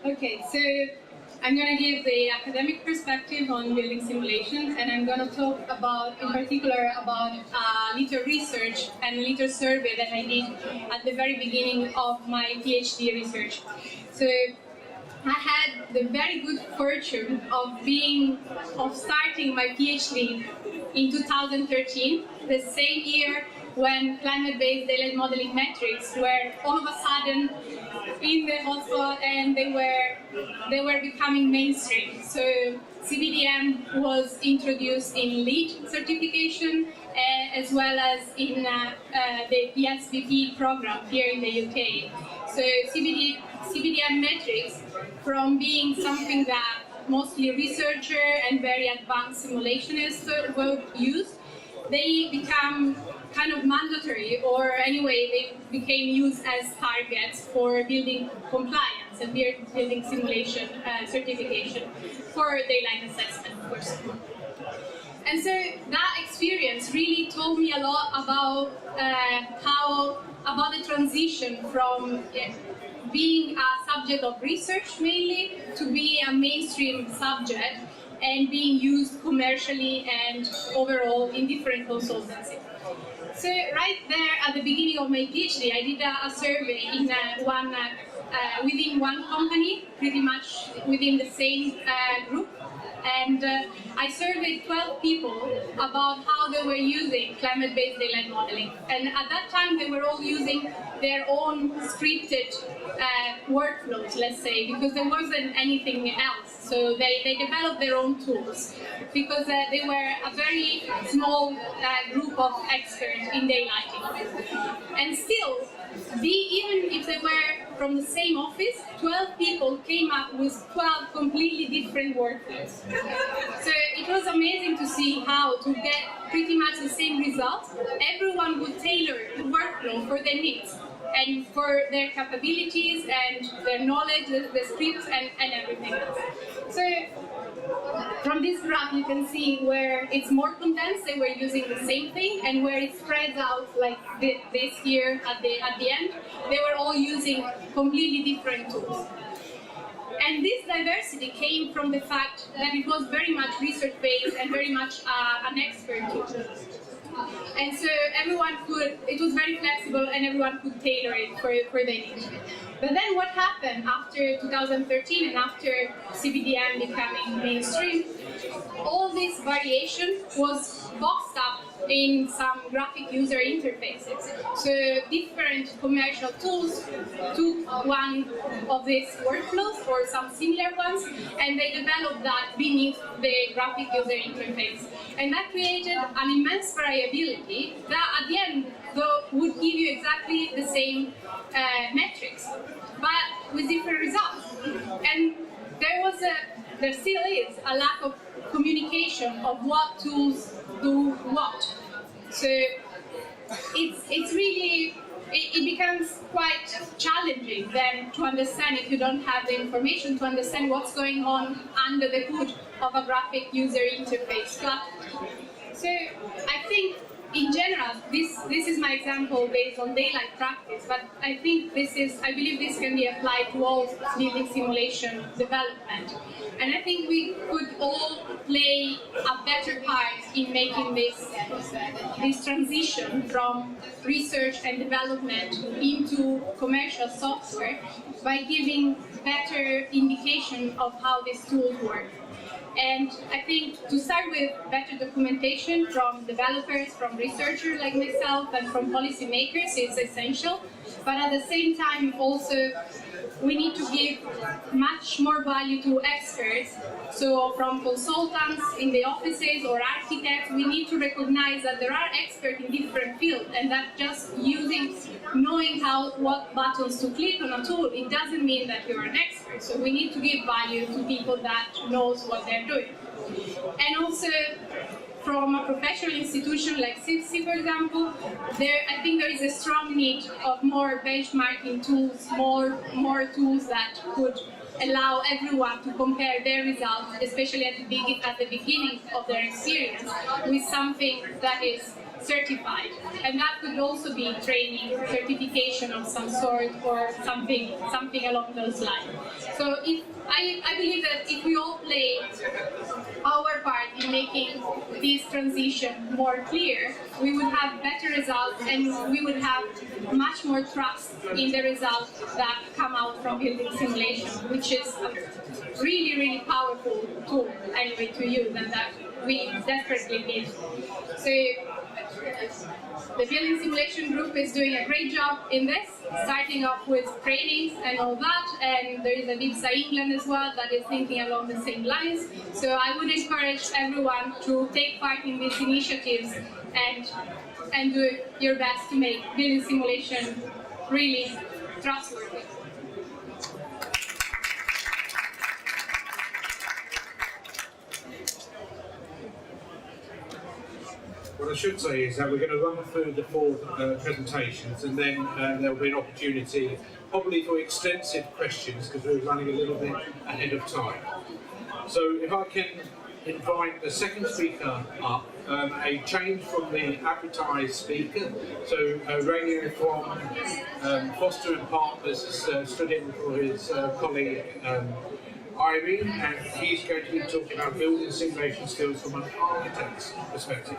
Okay, so I'm going to give the academic perspective on building simulations, and I'm going to talk about, in particular, about a little research and a little survey that I did at the very beginning of my PhD research. So I had the very good fortune of starting my PhD in 2013, the same year when climate-based daylight modeling metrics were all of a sudden in the hotspot, and they were becoming mainstream. So CBDM was introduced in LEED certification as well as in the PSVP program here in the UK. So CBDM metrics, from being something that mostly researcher and very advanced simulationists will use, they become kind of mandatory, or anyway, they became used as targets for building compliance and building simulation certification for daylight assessment, of course. And so that experience really told me a lot about about the transition from being a subject of research mainly to be a mainstream subject and being used commercially and overall in different consultancies. So right there at the beginning of my PhD, I did a survey in within one company, pretty much within the same group, and I surveyed 12 people about how they were using climate-based daylight modeling. And at that time, they were all using their own scripted workflows, let's say, because there wasn't anything else. So they developed their own tools, because they were a very small group of experts in daylighting. And still, even if they were from the same office, 12 people came up with 12 completely different workflows. So it was amazing to see how, to get pretty much the same results, everyone would tailor the workflow for their needs and for their capabilities and their knowledge, the scripts and everything else. So from this graph you can see where it's more condensed, they were using the same thing, and where it spreads out like this here at the end, they were all using completely different tools. And this diversity came from the fact that it was very much research-based and very much an expert tool. And so it was very flexible, and everyone could tailor it for their needs. But then what happened after 2013 and after CBDM becoming mainstream, all this variation was boxed up in some graphic user interfaces. So different commercial tools took one of these workflows or some similar ones, and they developed that beneath the graphic user interface. And that created an immense variability that at the end, though, would give you exactly the same metrics, but with different results. And there still is a lack of communication of what tools do what. So it's really, it becomes quite challenging then to understand, if you don't have the information, to understand what's going on under the hood of a graphic user interface platform. So I think in general, this is my example based on daylight practice, but I believe this can be applied to all building simulation development. And I think we could all play a better part in making this transition from research and development into commercial software by giving better indication of how these tools work. And I think to start with better documentation from developers, from researchers like myself, and from policymakers is essential. But at the same time, also, we need to give much more value to experts. So from consultants in the offices or architects, we need to recognize that there are experts in different fields, and that just knowing what buttons to click on a tool, it doesn't mean that you're an expert. So we need to give value to people that knows what they're doing. And also, from a professional institution like CIBSE, for example, I think there is a strong need of more benchmarking tools, more tools that could allow everyone to compare their results, especially at the beginning of their experience, with something that is certified. And that could also be training, certification of some sort, or something along those lines. So I believe that if we all play our part in making this transition more clear, we would have better results and we would have much more trust in the results that come out from building simulation, which is a really, really powerful tool anyway to use and that we desperately need. So the building simulation group is doing a great job in this, starting off with trainings and all that, and there is a CIBSE England as well that is thinking along the same lines. So I would encourage everyone to take part in these initiatives and do your best to make building simulation really trustworthy. What I should say is that we're going to run through the 4 presentations, and then there will be an opportunity probably for extensive questions because we're running a little bit ahead of time. So if I can invite the second speaker up, a change from the advertised speaker. So Radio from Foster and Partners has stood in for his colleague Irene, and he's going to be talking about building simulation skills from an architect's perspective.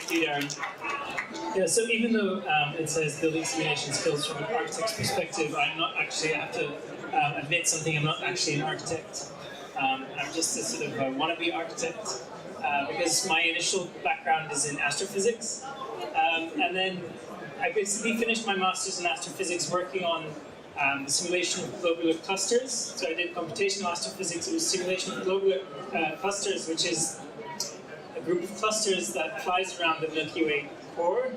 Yeah, so even though it says building simulation skills from an architect's perspective, I'm not actually, I have to admit something, I'm not actually an architect. I'm just a sort of wannabe architect because my initial background is in astrophysics. And then I basically finished my master's in astrophysics working on the simulation of globular clusters. So I did computational astrophysics. It was simulation of globular clusters, which is a group of clusters that flies around the Milky Way core.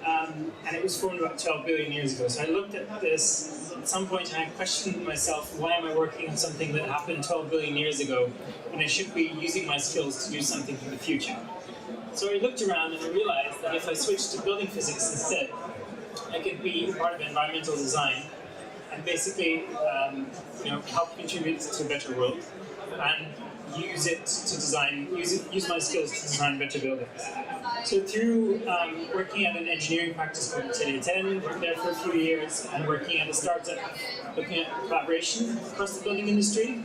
And it was formed about 12 billion years ago. So I looked at this at some point and I questioned myself, why am I working on something that happened 12 billion years ago when I should be using my skills to do something for the future? So I looked around and I realized that if I switched to building physics instead, I could be part of environmental design and basically help contribute to a better world and use it to design, use my skills to design better buildings. So through working at an engineering practice called Atelier 10, worked there for a few years, and working at a startup looking at collaboration across the building industry,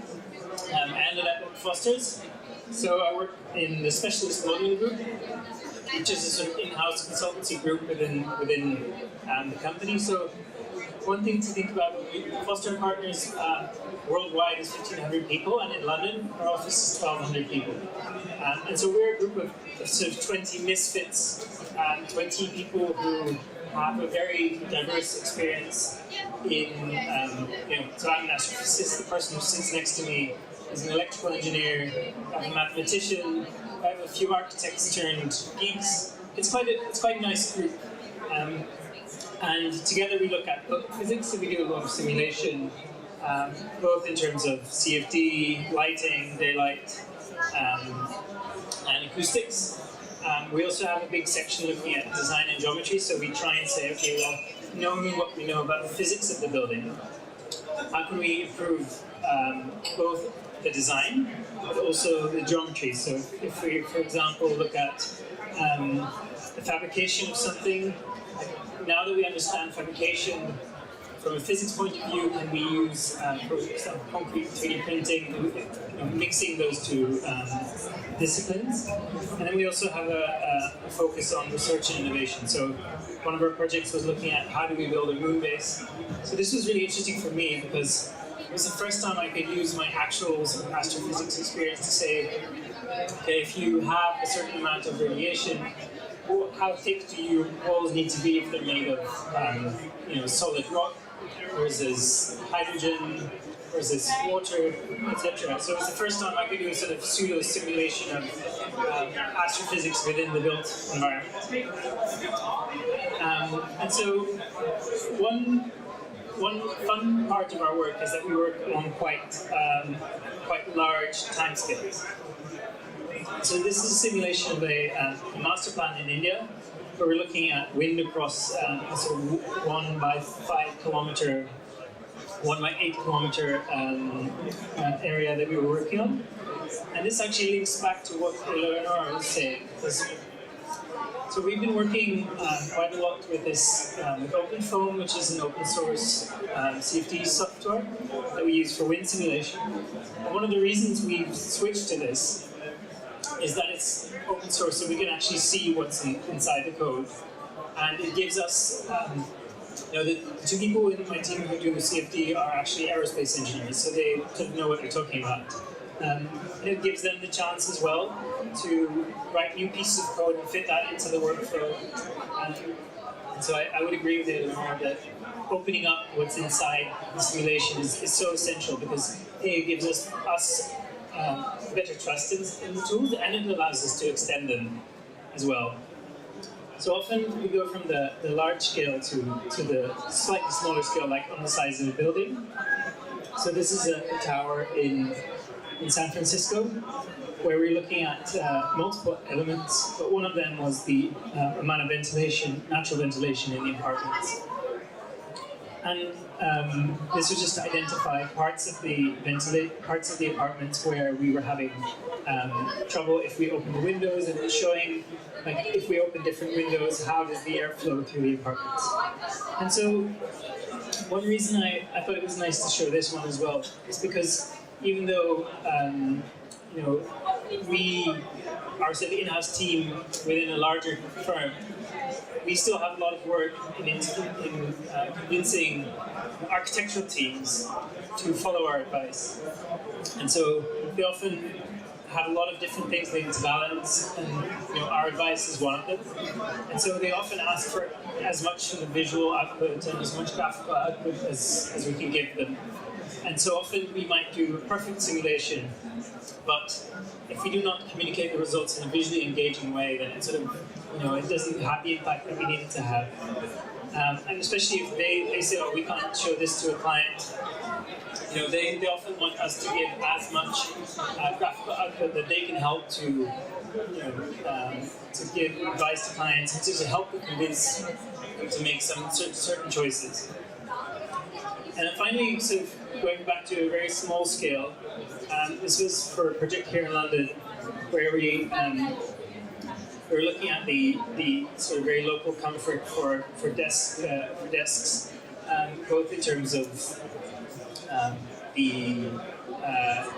I ended up at Foster's. So I work in the specialist modeling group, which is a sort of in-house consultancy group within the company. So one thing to think about, Foster & Partners worldwide is 1,500 people, and in London our office is 1,200 people. And so we're a group of sort of 20 misfits, 20 people who have a very diverse experience in, so I'm an astrophysicist, the person who sits next to me is an electrical engineer, I'm a mathematician, I have a few architects turned geeks. It's quite a nice group. And together we look at physics, so we do a lot of simulation, both in terms of CFD, lighting, daylight, and acoustics. We also have a big section looking at design and geometry, so we try and say, okay, well, knowing what we know about the physics of the building, how can we improve both the design, but also the geometry? So if we, for example, look at the fabrication of something, now that we understand fabrication from a physics point of view, can we use concrete 3D printing, mixing those two disciplines? And then we also have a focus on research and innovation. So one of our projects was looking at how do we build a moon base. So this was really interesting for me because it was the first time I could use my actual sort of astrophysics experience to say, okay, if you have a certain amount of radiation, how thick do your walls need to be if they're made of solid rock versus hydrogen versus water, etc. So it was the first time I could do a sort of pseudo simulation of astrophysics within the built environment. And so one one fun part of our work is that we work on quite large timescales. So this is a simulation of a master plan in India, where we're looking at wind across a sort of 1 by 5 kilometer, 1 by 8 kilometer area that we were working on. And this actually links back to what Eleonora was saying. So we've been working quite a lot with this, with Build2Perform, which is an open source CFD software that we use for wind simulation. And one of the reasons we've switched to this is that it's open source, so we can actually see what's inside the code. And it gives us, the two people in my team who do the CFD are actually aerospace engineers, so they sort of know what they're talking about. And it gives them the chance as well to write new pieces of code and fit that into the workflow. And so I would agree with Eleonora that opening up what's inside the simulation is so essential, because it gives us better trust in the tools, and it allows us to extend them as well. So often we go from the large scale to the slightly smaller scale, like on the size of a building. So this is a tower in San Francisco, where we're looking at multiple elements, but one of them was the amount of ventilation, natural ventilation in the apartments. And this was just to identify parts of the apartments where we were having trouble if we opened the windows, and it's showing, like, if we open different windows, how does the air flow through the apartments. And so one reason I thought it was nice to show this one as well is because even though we are sort of in-house team within a larger firm, we still have a lot of work in convincing architectural teams to follow our advice. And so they often have a lot of different things they need to balance, and our advice is one of them. And so they often ask for as much visual output and as much graphical output as we can give them. And so often we might do a perfect simulation, but if we do not communicate the results in a visually engaging way, then it sort of, it doesn't have the impact that we need it to have. And especially if they say, oh, we can't show this to a client, they often want us to give as much graphical output that they can help to give advice to clients and to help them convince them to make some certain choices. And then finally, sort of going back to a very small scale, this was for a project here in London, where we were looking at the sort of very local comfort for desks, both in terms of the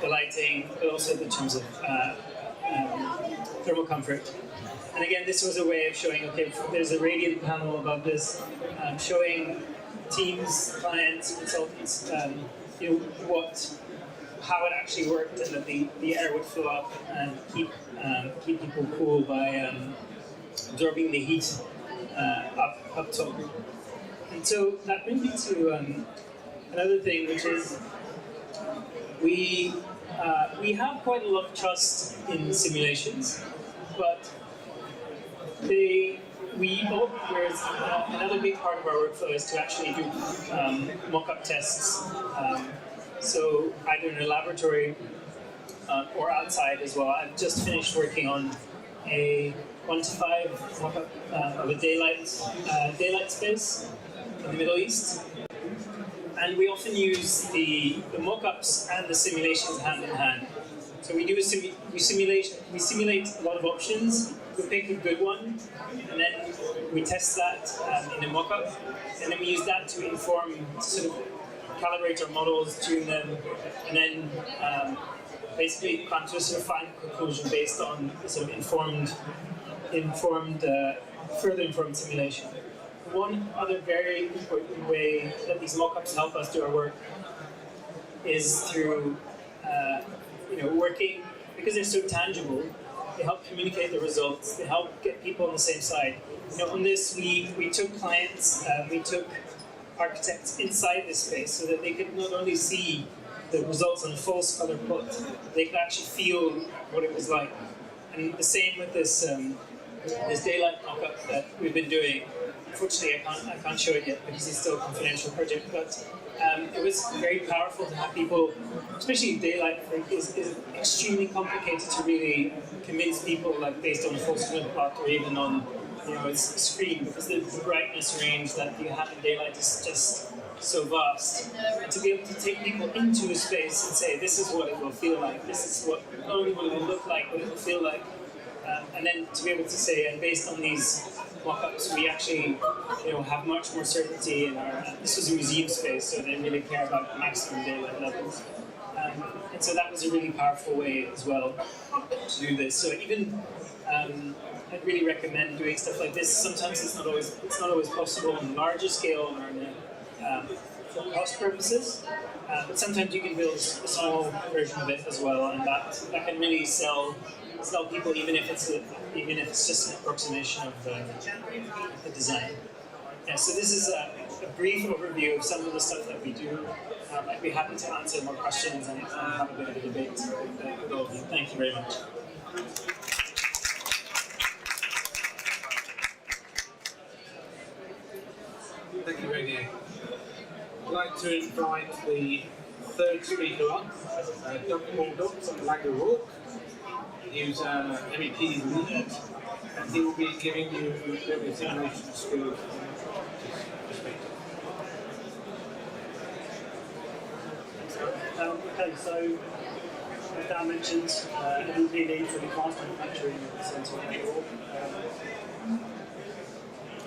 lighting, but also in terms of thermal comfort. And again, this was a way of showing, okay, there's a radiant panel above this, showing teams, clients, consultants, how it actually worked, and that the air would flow up and keep people cool by absorbing the heat up top. And so that brings me to another thing, which is we have quite a lot of trust in simulations, but whereas another big part of our workflow is to actually do mock-up tests. So either in a laboratory or outside as well. I've just finished working on a 1 to 5 mock-up of a daylight space in the Middle East. And we often use the mock-ups and the simulations hand in hand. So we do we simulate a lot of options. We pick a good one, and then we test that in a mock-up, and then we use that to sort of calibrate our models, tune them, and then basically come to a sort of final conclusion based on sort of further informed simulation. One other very important way that these mock-ups help us do our work is through working, because they're so tangible. They help communicate the results. They help get people on the same side. On this, we took clients, we took architects inside this space so that they could not only see the results on a false color plot, they could actually feel what it was like. And the same with this this daylight mock-up that we've been doing. unfortunately I can't show it yet because it's still a confidential project, but it was very powerful to have people, especially daylight is extremely complicated to really convince people, like based on a full screen plot or even on a screen, because the brightness range that you have in daylight is just so vast. And to be able to take people into a space and say, this is what it will feel like, this is what not only what it will look like, but it will feel like, and then to be able to say, and based on these mock-ups, we actually have much more certainty in our, this was a museum space, so they really care about maximum daylight levels. And so that was a really powerful way as well to do this. So even, I'd really recommend doing stuff like this. Sometimes it's not always possible on a larger scale or for cost purposes, but sometimes you can build a small version of it as well, and that can really sell people, even if it's just an approximation of the design. Yeah, so this is a brief overview of some of the stuff that we do. I'd be happy to answer more questions and have a bit of a debate with all of you. Thank you very much. Thank you, Radier. I'd like to invite the third speaker on, Dr. Paul Dux on Lager Walk. He's MEP's lead, and he will be giving you the simulation skills. Okay, so as Dan mentioned, MEP lead for the Advanced Manufacturing Centre on Lager Walk.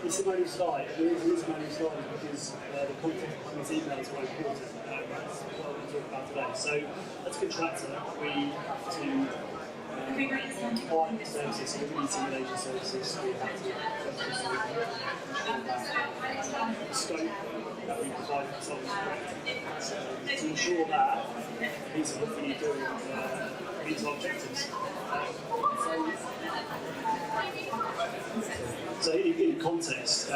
It's an only slide. The reason it's an only slide is because the content on this email is quite important. That's what I want to talk about today. So, as a contractor, we have to provide services, so we need simulation services, so we have to the scope that we provide consultants correct. So, to ensure that these are what we need to do, meet our objectives. So in context,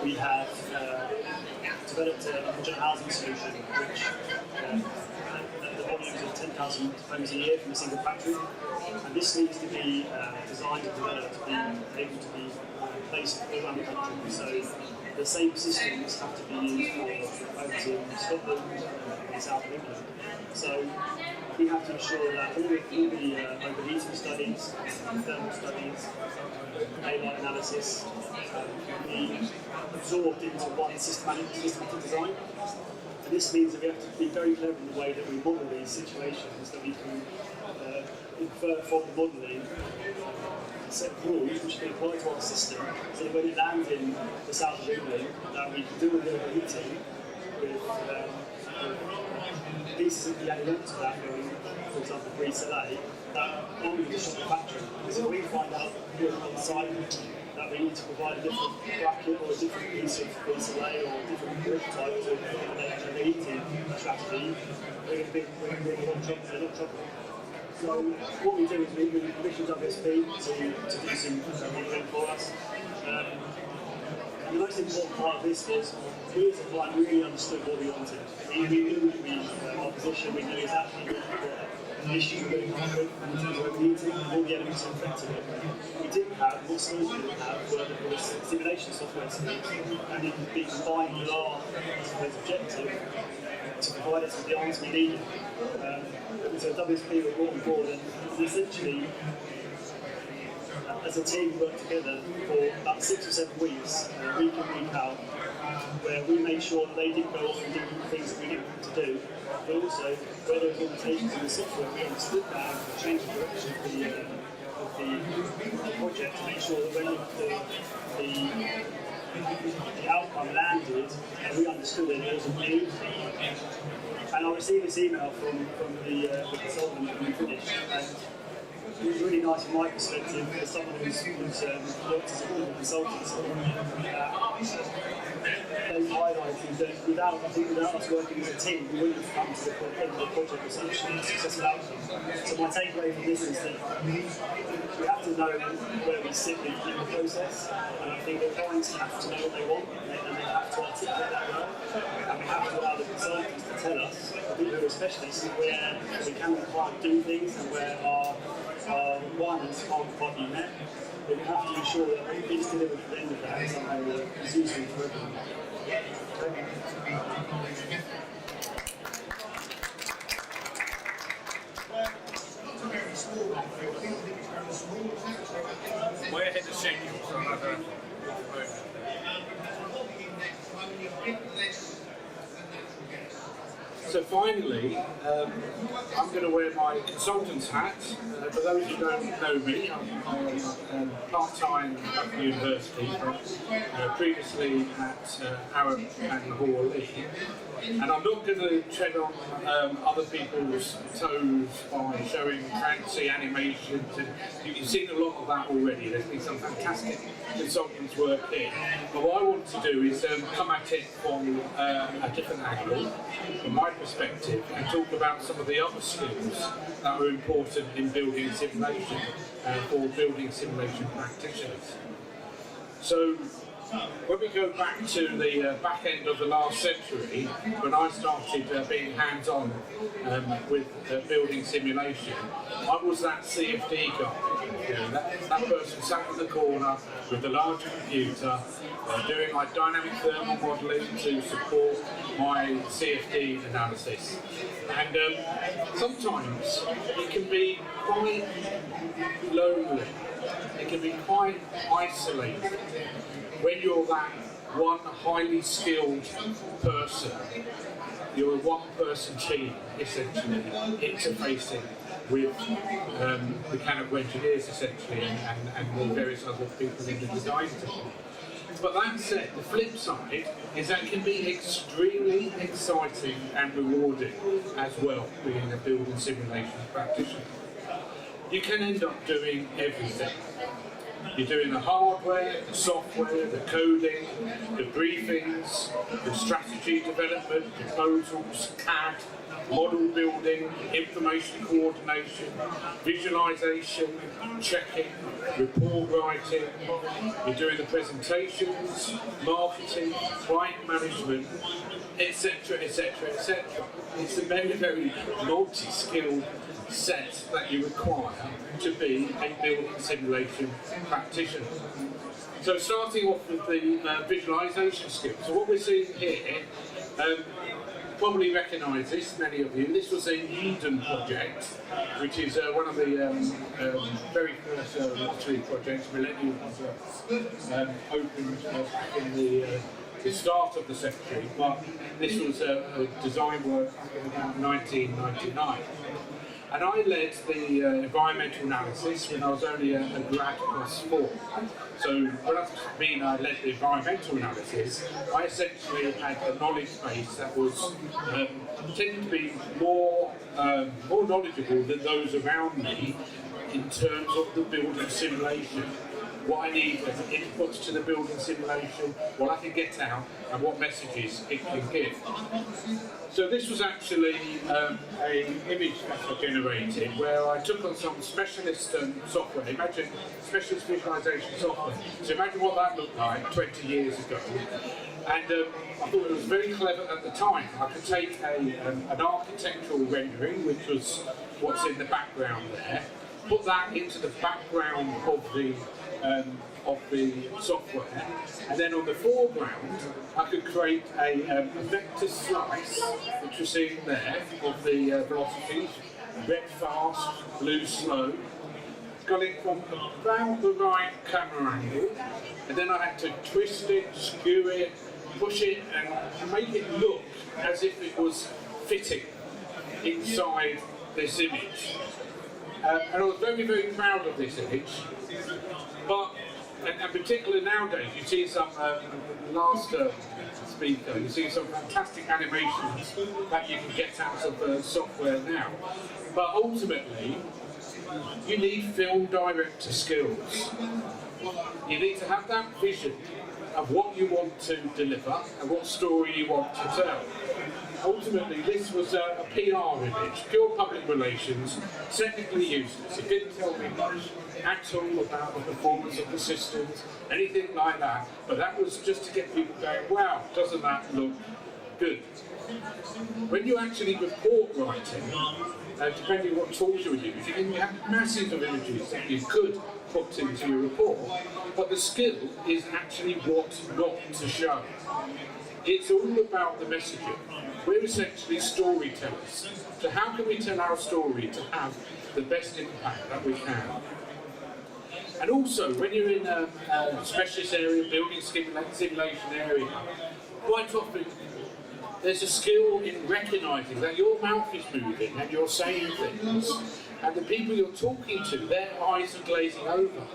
we have developed a modular housing solution which the volumes of 10,000 homes a year from a single factory, and this needs to be designed and developed to be able to be placed all around the country. So the same systems have to be used for homes in Scotland and South of England. So we have to ensure that all the overheating studies, thermal studies, daylight analysis be absorbed into one systematic design. And this means that we have to be very clever in the way that we model these situations, that we can infer from the modelling a set of rules which can apply to our system, so that when it lands in the south of England, that we can do a little overheating with pieces of the added onto that, for example, Grease-LA, that only the shop factory. Because if we find out here on site that we need to provide a different bracket or a different piece of Grease-LA or a different brick type to accommodate the heating strategy, we're going to be in a lot of trouble. So what we do is we commission WSP to do some modelling for us. And the most important part of this was we as a client really understood what we wanted. We knew our position, we knew exactly what issues we were going to have with in terms of overheating and all the elements that affected it. We didn't have, what skills we didn't have were simulation software skills, and it could be combined with our objective to provide us with the answers we needed. So WSP were brought on board, and essentially, as a team, we worked together for about 6 or 7 weeks, week in, week out, where we made sure that they didn't go off and do things that we didn't want to do, but also where there were limitations in the software, we understood that and changed the direction of the project to make sure that when the outcome landed, we understood it wasn't new. And I received this email from the consultant when we finished, and it was really nice from my perspective as someone who's worked as a consultant. They highlighted that without us working as a team, we wouldn't have come to the end of the project with such a successful outcome. So my takeaway from this is that we have to know where we sit in the process, and I think the clients have to know what they want, and they have to articulate that well, and we have to allow the consultants to tell us, people who are specialists, where we can and can't do things and where our requirements can't quite be met. but you have to be sure that when things deliver to the end of that, somehow it's easy for everyone. Way ahead of schedule for another. So finally, I'm going to wear my consultant's hat. For those who don't know me, I'm part-time at the university, but previously at Arab and Hall. And I'm not going to tread on other people's toes by showing fancy animations. And you've seen a lot of that already. There's been some fantastic consultants work here. But what I want to do is come at it from a different angle, from my perspective, and talk about some of the other skills that are important in building simulation for building simulation practitioners. So, when we go back to the back end of the last century, when I started being hands-on with building simulation, I was that CFD guy. You know, that person sat in the corner with the large computer, doing my dynamic thermal modelling to support my CFD analysis. And sometimes it can be quite lonely. It can be quite isolating when you're that one highly skilled person. You're a one-person team, essentially, interfacing with mechanical engineers, essentially, and the various other people in the design team. But that said, the flip side is that it can be extremely exciting and rewarding as well, being a building simulation practitioner. You can end up doing everything. You're doing the hardware, the software, the coding, the briefings, the strategy development, proposals, CAD, model building, information coordination, visualization, checking, report writing. You're doing the presentations, marketing, client management, etc., etc., etc. It's a very, very multi-skilled set that you require to be a building simulation practitioner. So starting off with the visualization skills. So what we're seeing here, probably recognise this, many of you. This was a Eden project, which is one of the very first military projects, Millennium projects, opened back in the start of the century, but this was a design work in about 1999. And I led the environmental analysis when I was only a grad +4. So what does that mean I led the environmental analysis? I essentially had a knowledge base that was tended to be more knowledgeable than those around me in terms of the building simulation. What I need as inputs to the building simulation, what I can get out, and what messages it can give. So this was actually an image that I generated where I took on some specialist software. Imagine specialist visualization software. So imagine what that looked like 20 years ago. And I thought it was very clever at the time. I could take an architectural rendering, which was what's in the background there, put that into the background of the software, and then on the foreground I could create a vector slice, which was seen there, of the velocities, red fast, blue slow. Got it from about the right camera angle, and then I had to twist it, skew it, push it, and make it look as if it was fitting inside this image. And I was very, very proud of this image. But, and particularly nowadays, you see some, last speaker, you see some fantastic animations that you can get out of software now. But ultimately, you need film director skills. You need to have that vision of what you want to deliver and what story you want to tell. Ultimately, this was a PR image, pure public relations, technically useless. It didn't tell me much at all about the performance of the systems, anything like that, but that was just to get people going, wow, doesn't that look good? When you actually report writing, depending on what tools you're using, you have masses of images that you could put into your report, but the skill is actually what not to show. It's all about the messaging. We're essentially storytellers. So how can we tell our story to have the best impact that we can? And also, when you're in a specialist area, building simulation area, quite often there's a skill in recognising that your mouth is moving and you're saying things, and the people you're talking to, their eyes are glazing over.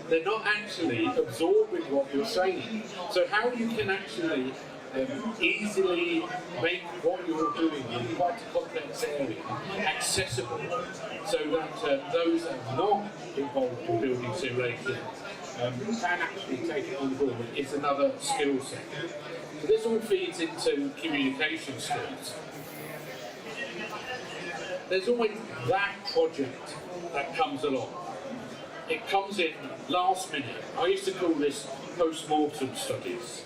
They're not actually absorbing what you're saying. So how you can actually easily make what you're doing in quite a complex area accessible, so that those that are not involved in building simulation can actually take it on board is another skill set. So this all feeds into communication skills. There's always that project that comes along. It comes in last minute. I used to call this post-mortem studies.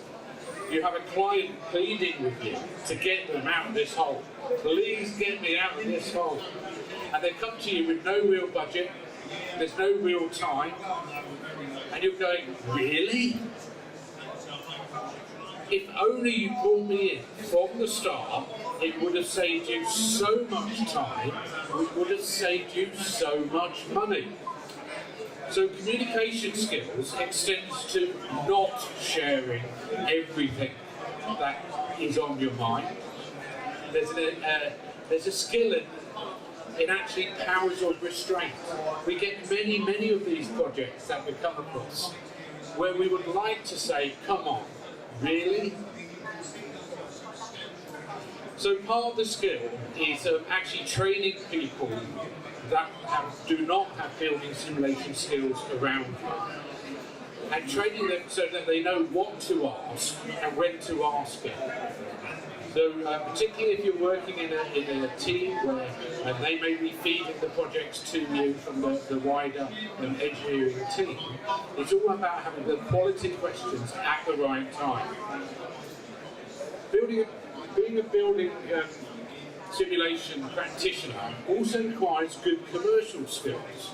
You have a client pleading with you to get them out of this hole. Please get me out of this hole. And they come to you with no real budget, there's no real time, and you're going, really? If only you brought me in from the start, it would have saved you so much time, it would have saved you so much money. So communication skills extends to not sharing everything that is on your mind. There's a skill in actually powers of restraint. We get many of these projects that we come across where we would like to say, come on, really? So part of the skill is actually training people that do not have building simulation skills around them, and training them so that they know what to ask and when to ask it. So particularly if you're working in a team where they may be feeding the projects to you from the wider engineering team, it's all about having the quality questions at the right time. Being a building simulation practitioner also requires good commercial skills.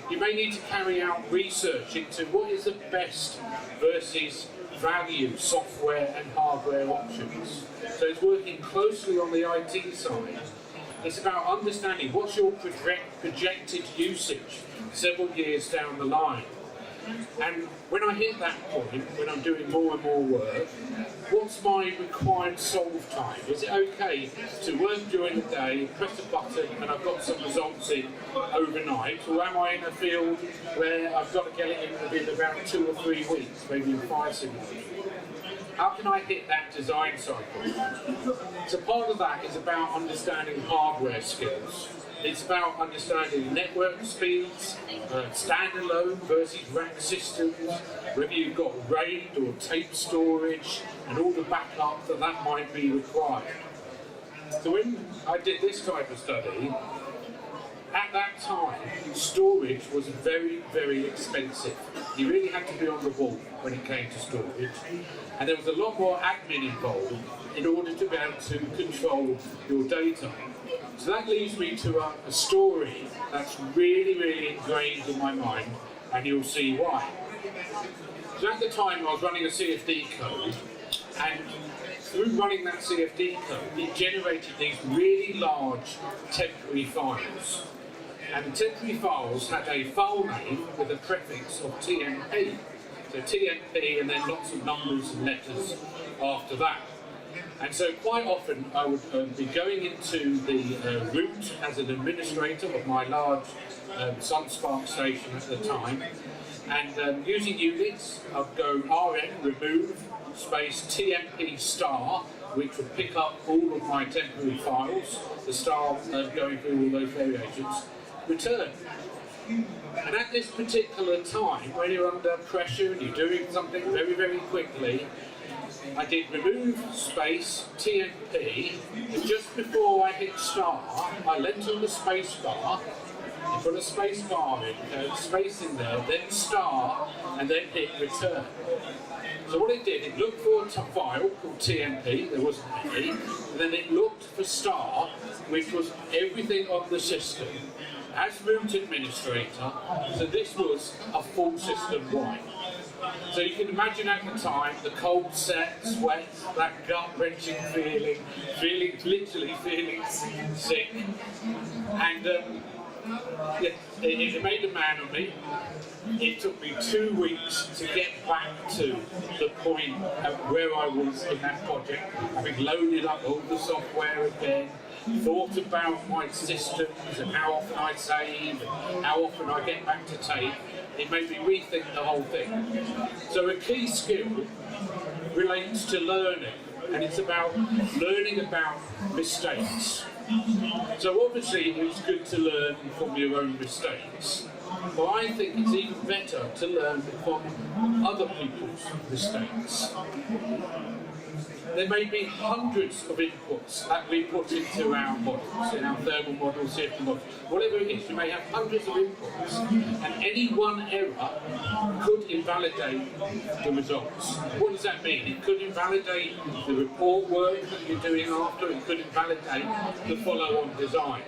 You may need to carry out research into what is the best versus value software and hardware options. So it's working closely on the IT side. It's about understanding what's your projected usage several years down the line. And when I hit that point, when I'm doing more and more work, what's my required solve time? Is it okay to work during the day, press a button, and I've got some results in overnight? Or am I in a field where I've got to get it in within about 2 or 3 weeks, maybe in 5 simulations? How can I hit that design cycle? So part of that is about understanding hardware skills. It's about understanding network speeds, standalone versus rack systems, whether you've got RAID or tape storage, and all the backup that might be required. So when I did this type of study, at that time, storage was very expensive. You really had to be on the ball when it came to storage, and there was a lot more admin involved in order to be able to control your data. So that leads me to a story that's really ingrained in my mind, and you'll see why. So at the time I was running a CFD code, and through running that CFD code, it generated these really large temporary files. And the temporary files had a file name with a prefix of TMP. So TMP and then lots of numbers and letters after that. And so quite often I would be going into the root as an administrator of my large SunSpark station at the time, and using Unix, I'd go rm remove space TMP star, which would pick up all of my temporary files, the star going through all those variations, return. And at this particular time, when you're under pressure and you're doing something very quickly, I did remove space TMP, and just before I hit star, I leant on the space bar, you put a space bar in, space in there, then star, and then hit return. So what it did, it looked for a file called TMP, there wasn't any, and then it looked for star, which was everything on the system, as route administrator, so this was a full system wide. So you can imagine at the time, the cold set, sweat, that gut-wrenching feeling, literally feeling sick. And yeah, it made a man of me. It took me 2 weeks to get back to the point where I was in that project, having loaded up all the software again, thought about my systems and how often I save and how often I get back to tape. It made me rethink the whole thing. So a key skill relates to learning, and it's about learning about mistakes. So obviously it's good to learn from your own mistakes, but I think it's even better to learn from other people's mistakes. There may be hundreds of inputs that we put into our models, in our thermal models, CFD models, whatever it is, you may have hundreds of inputs, and any one error could invalidate the results. What does that mean? It could invalidate the report work that you're doing after, it could invalidate the follow-on design.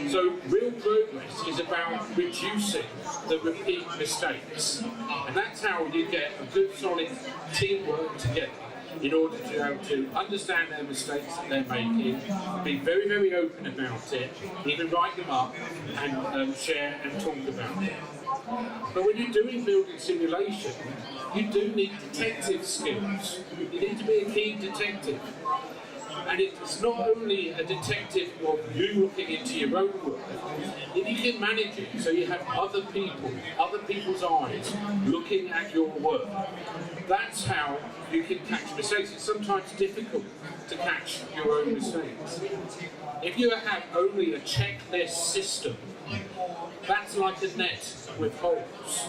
So real progress is about reducing the repeat mistakes, and that's how you get a good solid teamwork together in order to be able to understand their mistakes that they're making, be very, very open about it, even write them up and share and talk about it. But when you're doing building simulation, you do need detective skills. You need to be a keen detective. And it's not only a detective of you looking into your own work, if you can manage it so you have other people, other people's eyes looking at your work, that's how you can catch mistakes. It's sometimes difficult to catch your own mistakes. If you have only a checklist system, that's like a net with holes.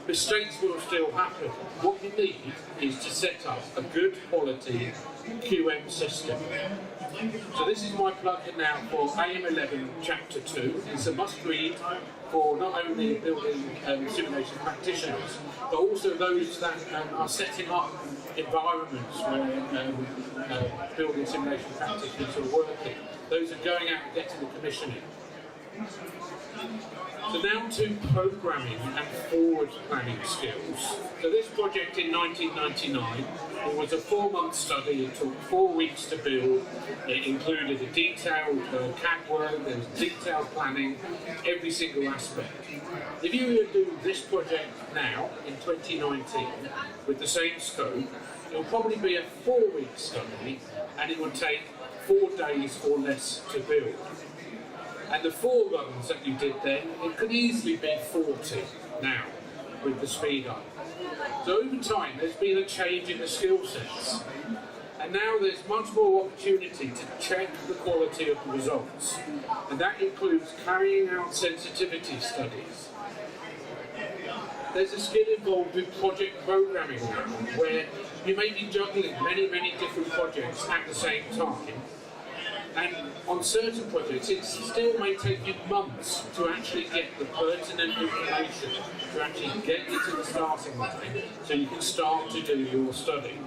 Mistakes will still happen. What you need is to set up a good quality QM system. So this is my plugin now for AM11 Chapter 2. It's a must-read for not only building simulation practitioners, but also those that are setting up environments where building simulation practitioners are working. Those are going out and getting the commissioning. So now to programming and forward planning skills. So this project in 1999, it was a 4-month study. It took 4 weeks to build. It included a detailed CAD work, there was detailed planning, every single aspect. If you were to do this project now, in 2019, with the same scope, it will probably be a 4-week study, and it would take 4 days or less to build. And the 4 runs that you did then, it could easily be 40 now with the speed up. So over time, there's been a change in the skill sets. And now there's much more opportunity to check the quality of the results. And that includes carrying out sensitivity studies. There's a skill involved with project programming now, where you may be juggling many, many different projects at the same time. And on certain projects, it still may take you months to actually get the pertinent information, to actually get you to the starting line, so you can start to do your study.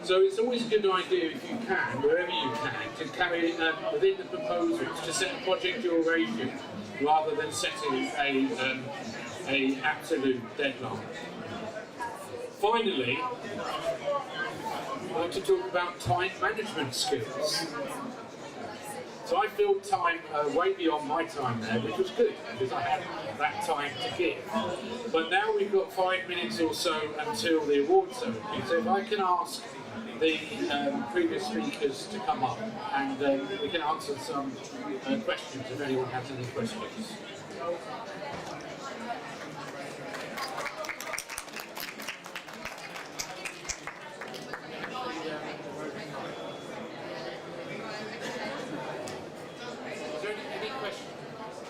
So it's always a good idea, if you can, wherever you can, to carry within the proposals, to set a project duration, rather than setting a absolute deadline. Finally, I'd like to talk about time management skills. So I filled time way beyond my time there, which was good, because I had that time to give. But now we've got 5 minutes or so until the awards ceremony. So if I can ask the previous speakers to come up, and we can answer some questions if anyone has any questions.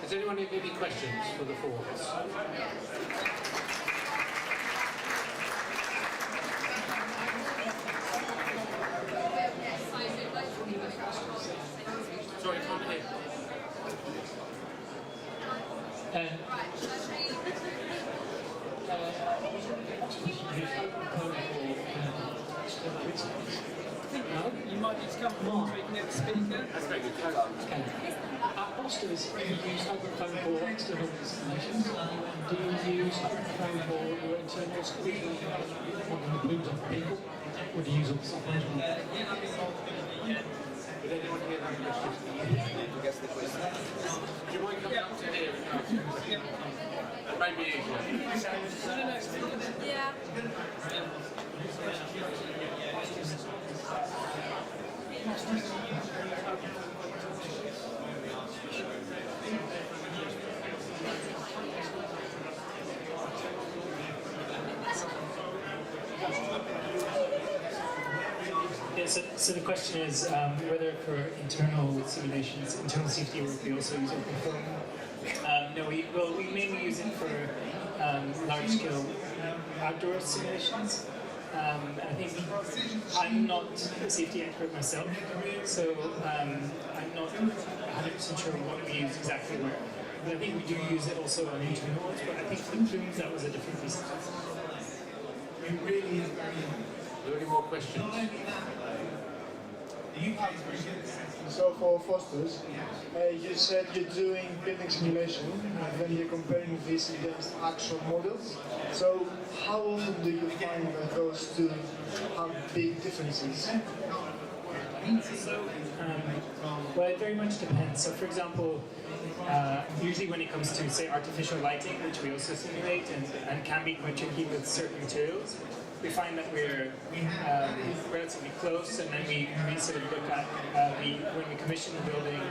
Does anyone have any questions for the 4 of us? Sorry, come here. think no. You might need to come forward so we can get the speaker. That's very good. Okay. At Foster's, do you use OpenPhone for external installations? Do you use OpenPhone for your internal schools, like the groups of people? Or do you use all the software? Did anyone hear that question? Guess the question. Do you mind coming up to here? It may be easier. Yeah. Yeah, so the question is whether for internal simulations, internal safety work, we also use OpenPhone. No, we mainly use it for large-scale outdoor simulations. I think I'm not a safety expert myself, so I'm not 100% sure what we use exactly where. But I think we do use it also on internal ones, but I think for the plumes that was a different piece. Are there any more questions? So for Foster's, you said you're doing building simulation and then you're comparing this against actual models. So how often do you find that those two have big differences? Well, it very much depends. So, for example, usually when it comes to, say, artificial lighting, which we also simulate and can be quite tricky with certain materials, we find that we're relatively close, and then we sort of look at, when we commission the building,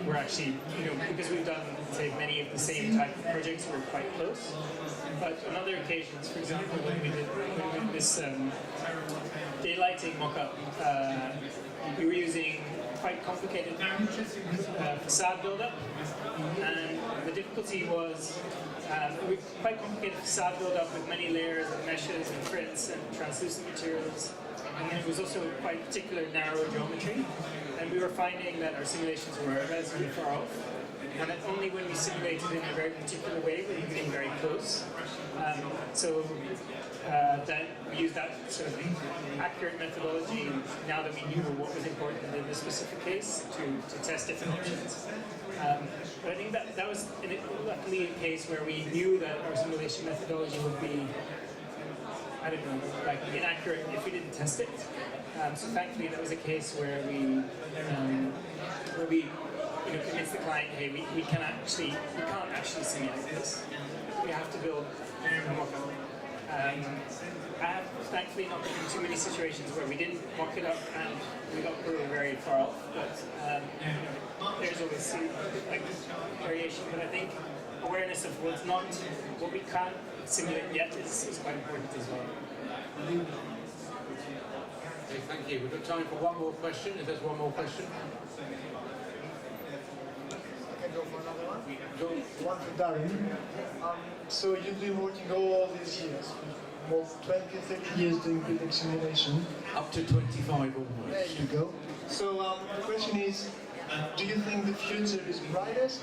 we're actually, because we've done, say, many of the same type of projects, we're quite close. But on other occasions, for example, when we did this daylighting mock-up, we were using quite complicated facade build-up, and the difficulty was quite complicated facade build-up with many layers of meshes and frits and translucent materials, and then it was also quite particular narrow geometry, and we were finding that our simulations were relatively far off, and that only when we simulated in a very particular way were we getting very close. So that we used that sort of accurate methodology now that we knew what was important in this specific case to test different options. But I think that was luckily a case where we knew that our simulation methodology would be, I don't know, like inaccurate if we didn't test it. So thankfully that was a case where we convinced the client, hey, we can't actually simulate this. We have to build a mock-up. I have thankfully not been in too many situations where we didn't mock it up and we got very far off, but there's always like variation. But I think awareness of what we can't simulate yet is quite important as well. Okay, thank you. We've got time for one more question, if there's one more question. Go for another one. One for Darren. So you've been working all these years, more 20, 30 years doing building simulation. Up to 25 almost. There you go. So the question is, do you think the future is brightest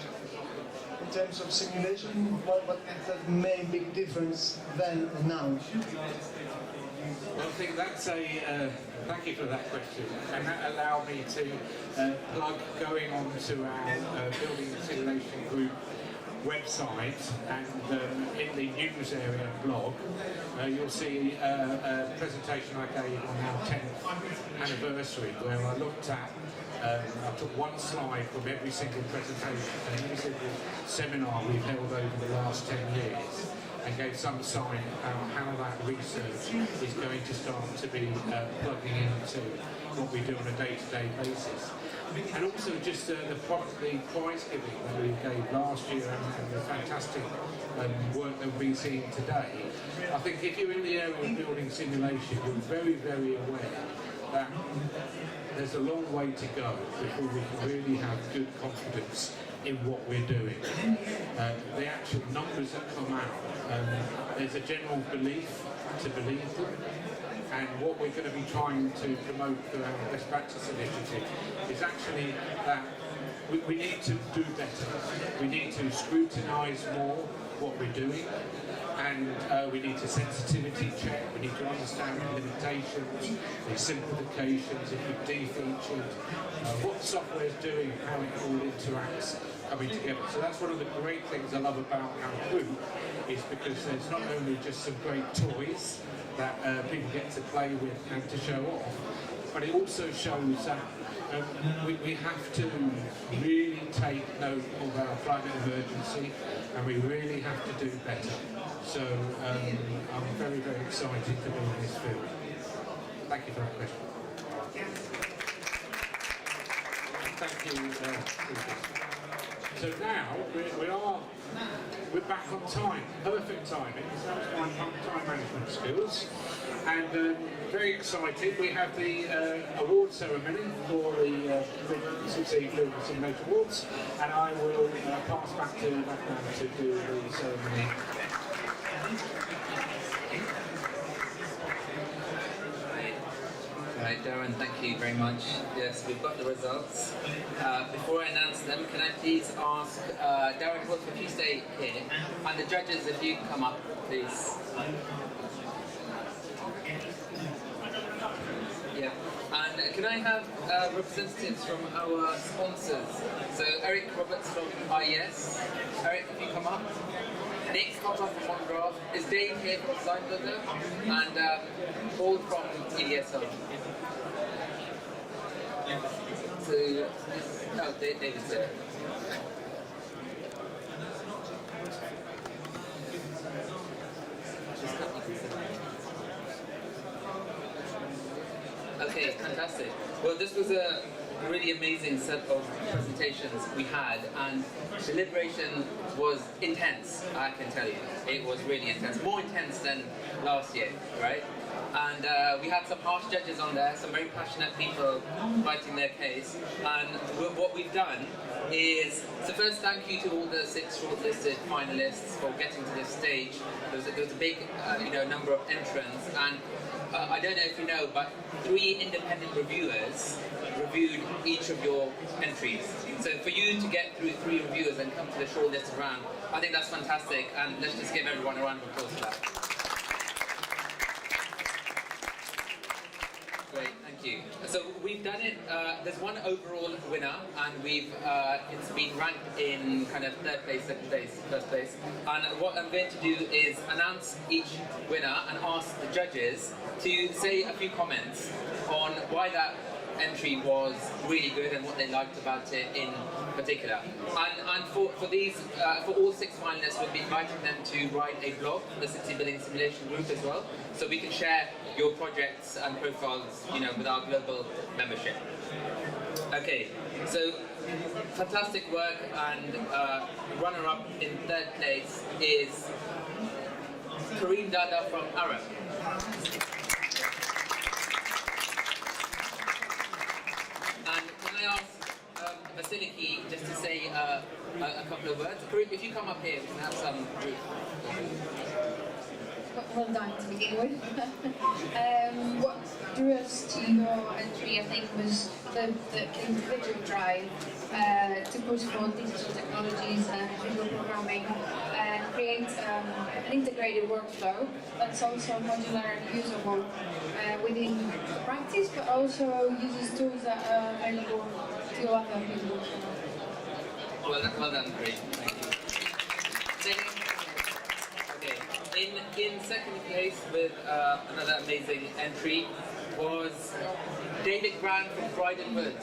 in terms of simulation? What is the main big difference then and now? Well, I think that's thank you for that question, and that allowed me to plug going on to our Building Simulation Group website, and in the news area blog, you'll see a presentation I gave on our 10th anniversary, where I looked at, I took one slide from every single presentation and every single seminar we've held over the last 10 years, and gave some sign about how that research is going to start to be plugging into what we do on a day-to-day basis. And also just the prize giving that we gave last year and the fantastic work that we've been seeing today. I think if you're in the area of building simulation, you're very aware that there's a long way to go before we can really have good confidence in what we're doing. The actual numbers that come out, there's a general belief to believe them, and what we're going to be trying to promote through our best practice initiative is actually that we need to do better. We need to scrutinise more what we're doing, and we need a sensitivity check, we need to understand the limitations, the simplifications, if we've de-featured, what the software is doing, how it all interacts coming together. So that's one of the great things I love about our group, is because there's not only just some great toys that people get to play with and to show off, but it also shows that we have to really take note of our climate emergency, and we really have to do better. So I'm very, very excited to be in this field. Thank you for that question. Thank you. So now we're back on time, perfect timing. So that's my time management skills, and very excited. We have the award ceremony for the CIBSE Building Simulation Awards, and I will pass back to Batman to do the ceremony. Right, Darren, thank you very much. Yes, we've got the results. Before I announce them, can I please ask Darren Wolf if you stay here, and the judges if you come up, please. Yeah, and can I have representatives from our sponsors? So Eric Roberts from IES. Eric, if you come up. Nick Cotter from OneGraph. Is Dave here from Design Builder? And Paul from EDSR. So, oh, David's there. Okay, fantastic. Well, this was a really amazing set of presentations we had, and deliberation was intense, I can tell you. It was really intense, more intense than last year, right? And we had some harsh judges on there, some very passionate people fighting their case, and what we've done is, so first thank you to all the 6 shortlisted finalists for getting to this stage. There was a big number of entrants, and I don't know if you know, but 3 independent reviewers reviewed each of your entries. So for you to get through 3 reviewers and come to the shortlisted round, I think that's fantastic, and let's just give everyone a round of applause for that. Great, thank you. So we've done it, there's one overall winner, and it's been ranked in kind of 3rd place, 2nd place, 1st place. And what I'm going to do is announce each winner and ask the judges to say a few comments on why that entry was really good and what they liked about it in particular. And for all 6 finalists, we'll be inviting them to write a blog for the CIBSE Building Simulation group as well, so we can share your projects and profiles, with our global membership. Okay, so fantastic work, and runner-up in 3rd place is Kareem Dada from Arab. And can I ask Vasiliki just to say a couple of words? Kareem, if you come up here, we can have some brief. Well done to begin with. What drew us to your entry, I think, was the individual drive to push for digital technologies and visual programming and create an integrated workflow that's also modular and usable within practice, but also uses tools that are available to other people. Well done, great. Thank you. In 2nd place with another amazing entry was David Grant from Brighton Wood.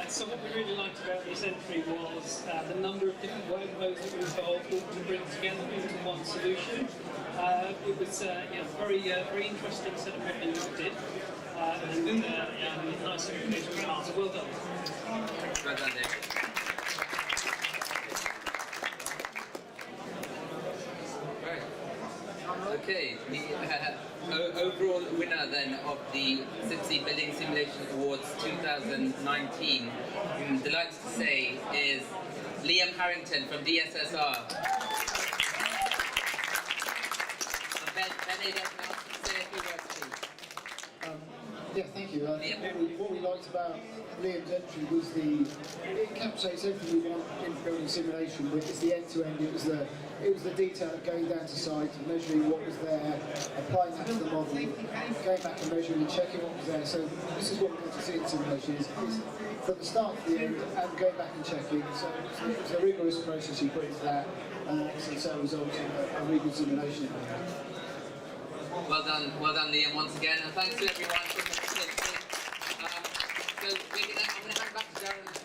So what we really liked about this entry was the number of different workflows that were involved, all to bring together into one solution. It was a very interesting set of what they did, and nice engagement answer. Well done. Well done, David. Right. Okay, the overall winner then of the CIBSE Building Simulation Awards 2019, I'm delighted to say, is Liam Harrington from DSSR. And Ben, say a few words, please. Yeah, thank you. What we liked about Liam's entry was it encapsulates everything we want in building simulation. It's the end-to-end. It was the detail of going down to site, measuring what was there, applying that to the model, going back and measuring and checking what was there. So this is what we want to see in simulation: is from the start to the end and going back and checking. So it's a rigorous process you put into that, and an excellent set of results in a really good simulation. Well done, Liam, once again, and thanks to everyone for participating. I'm going to hand back to Darren.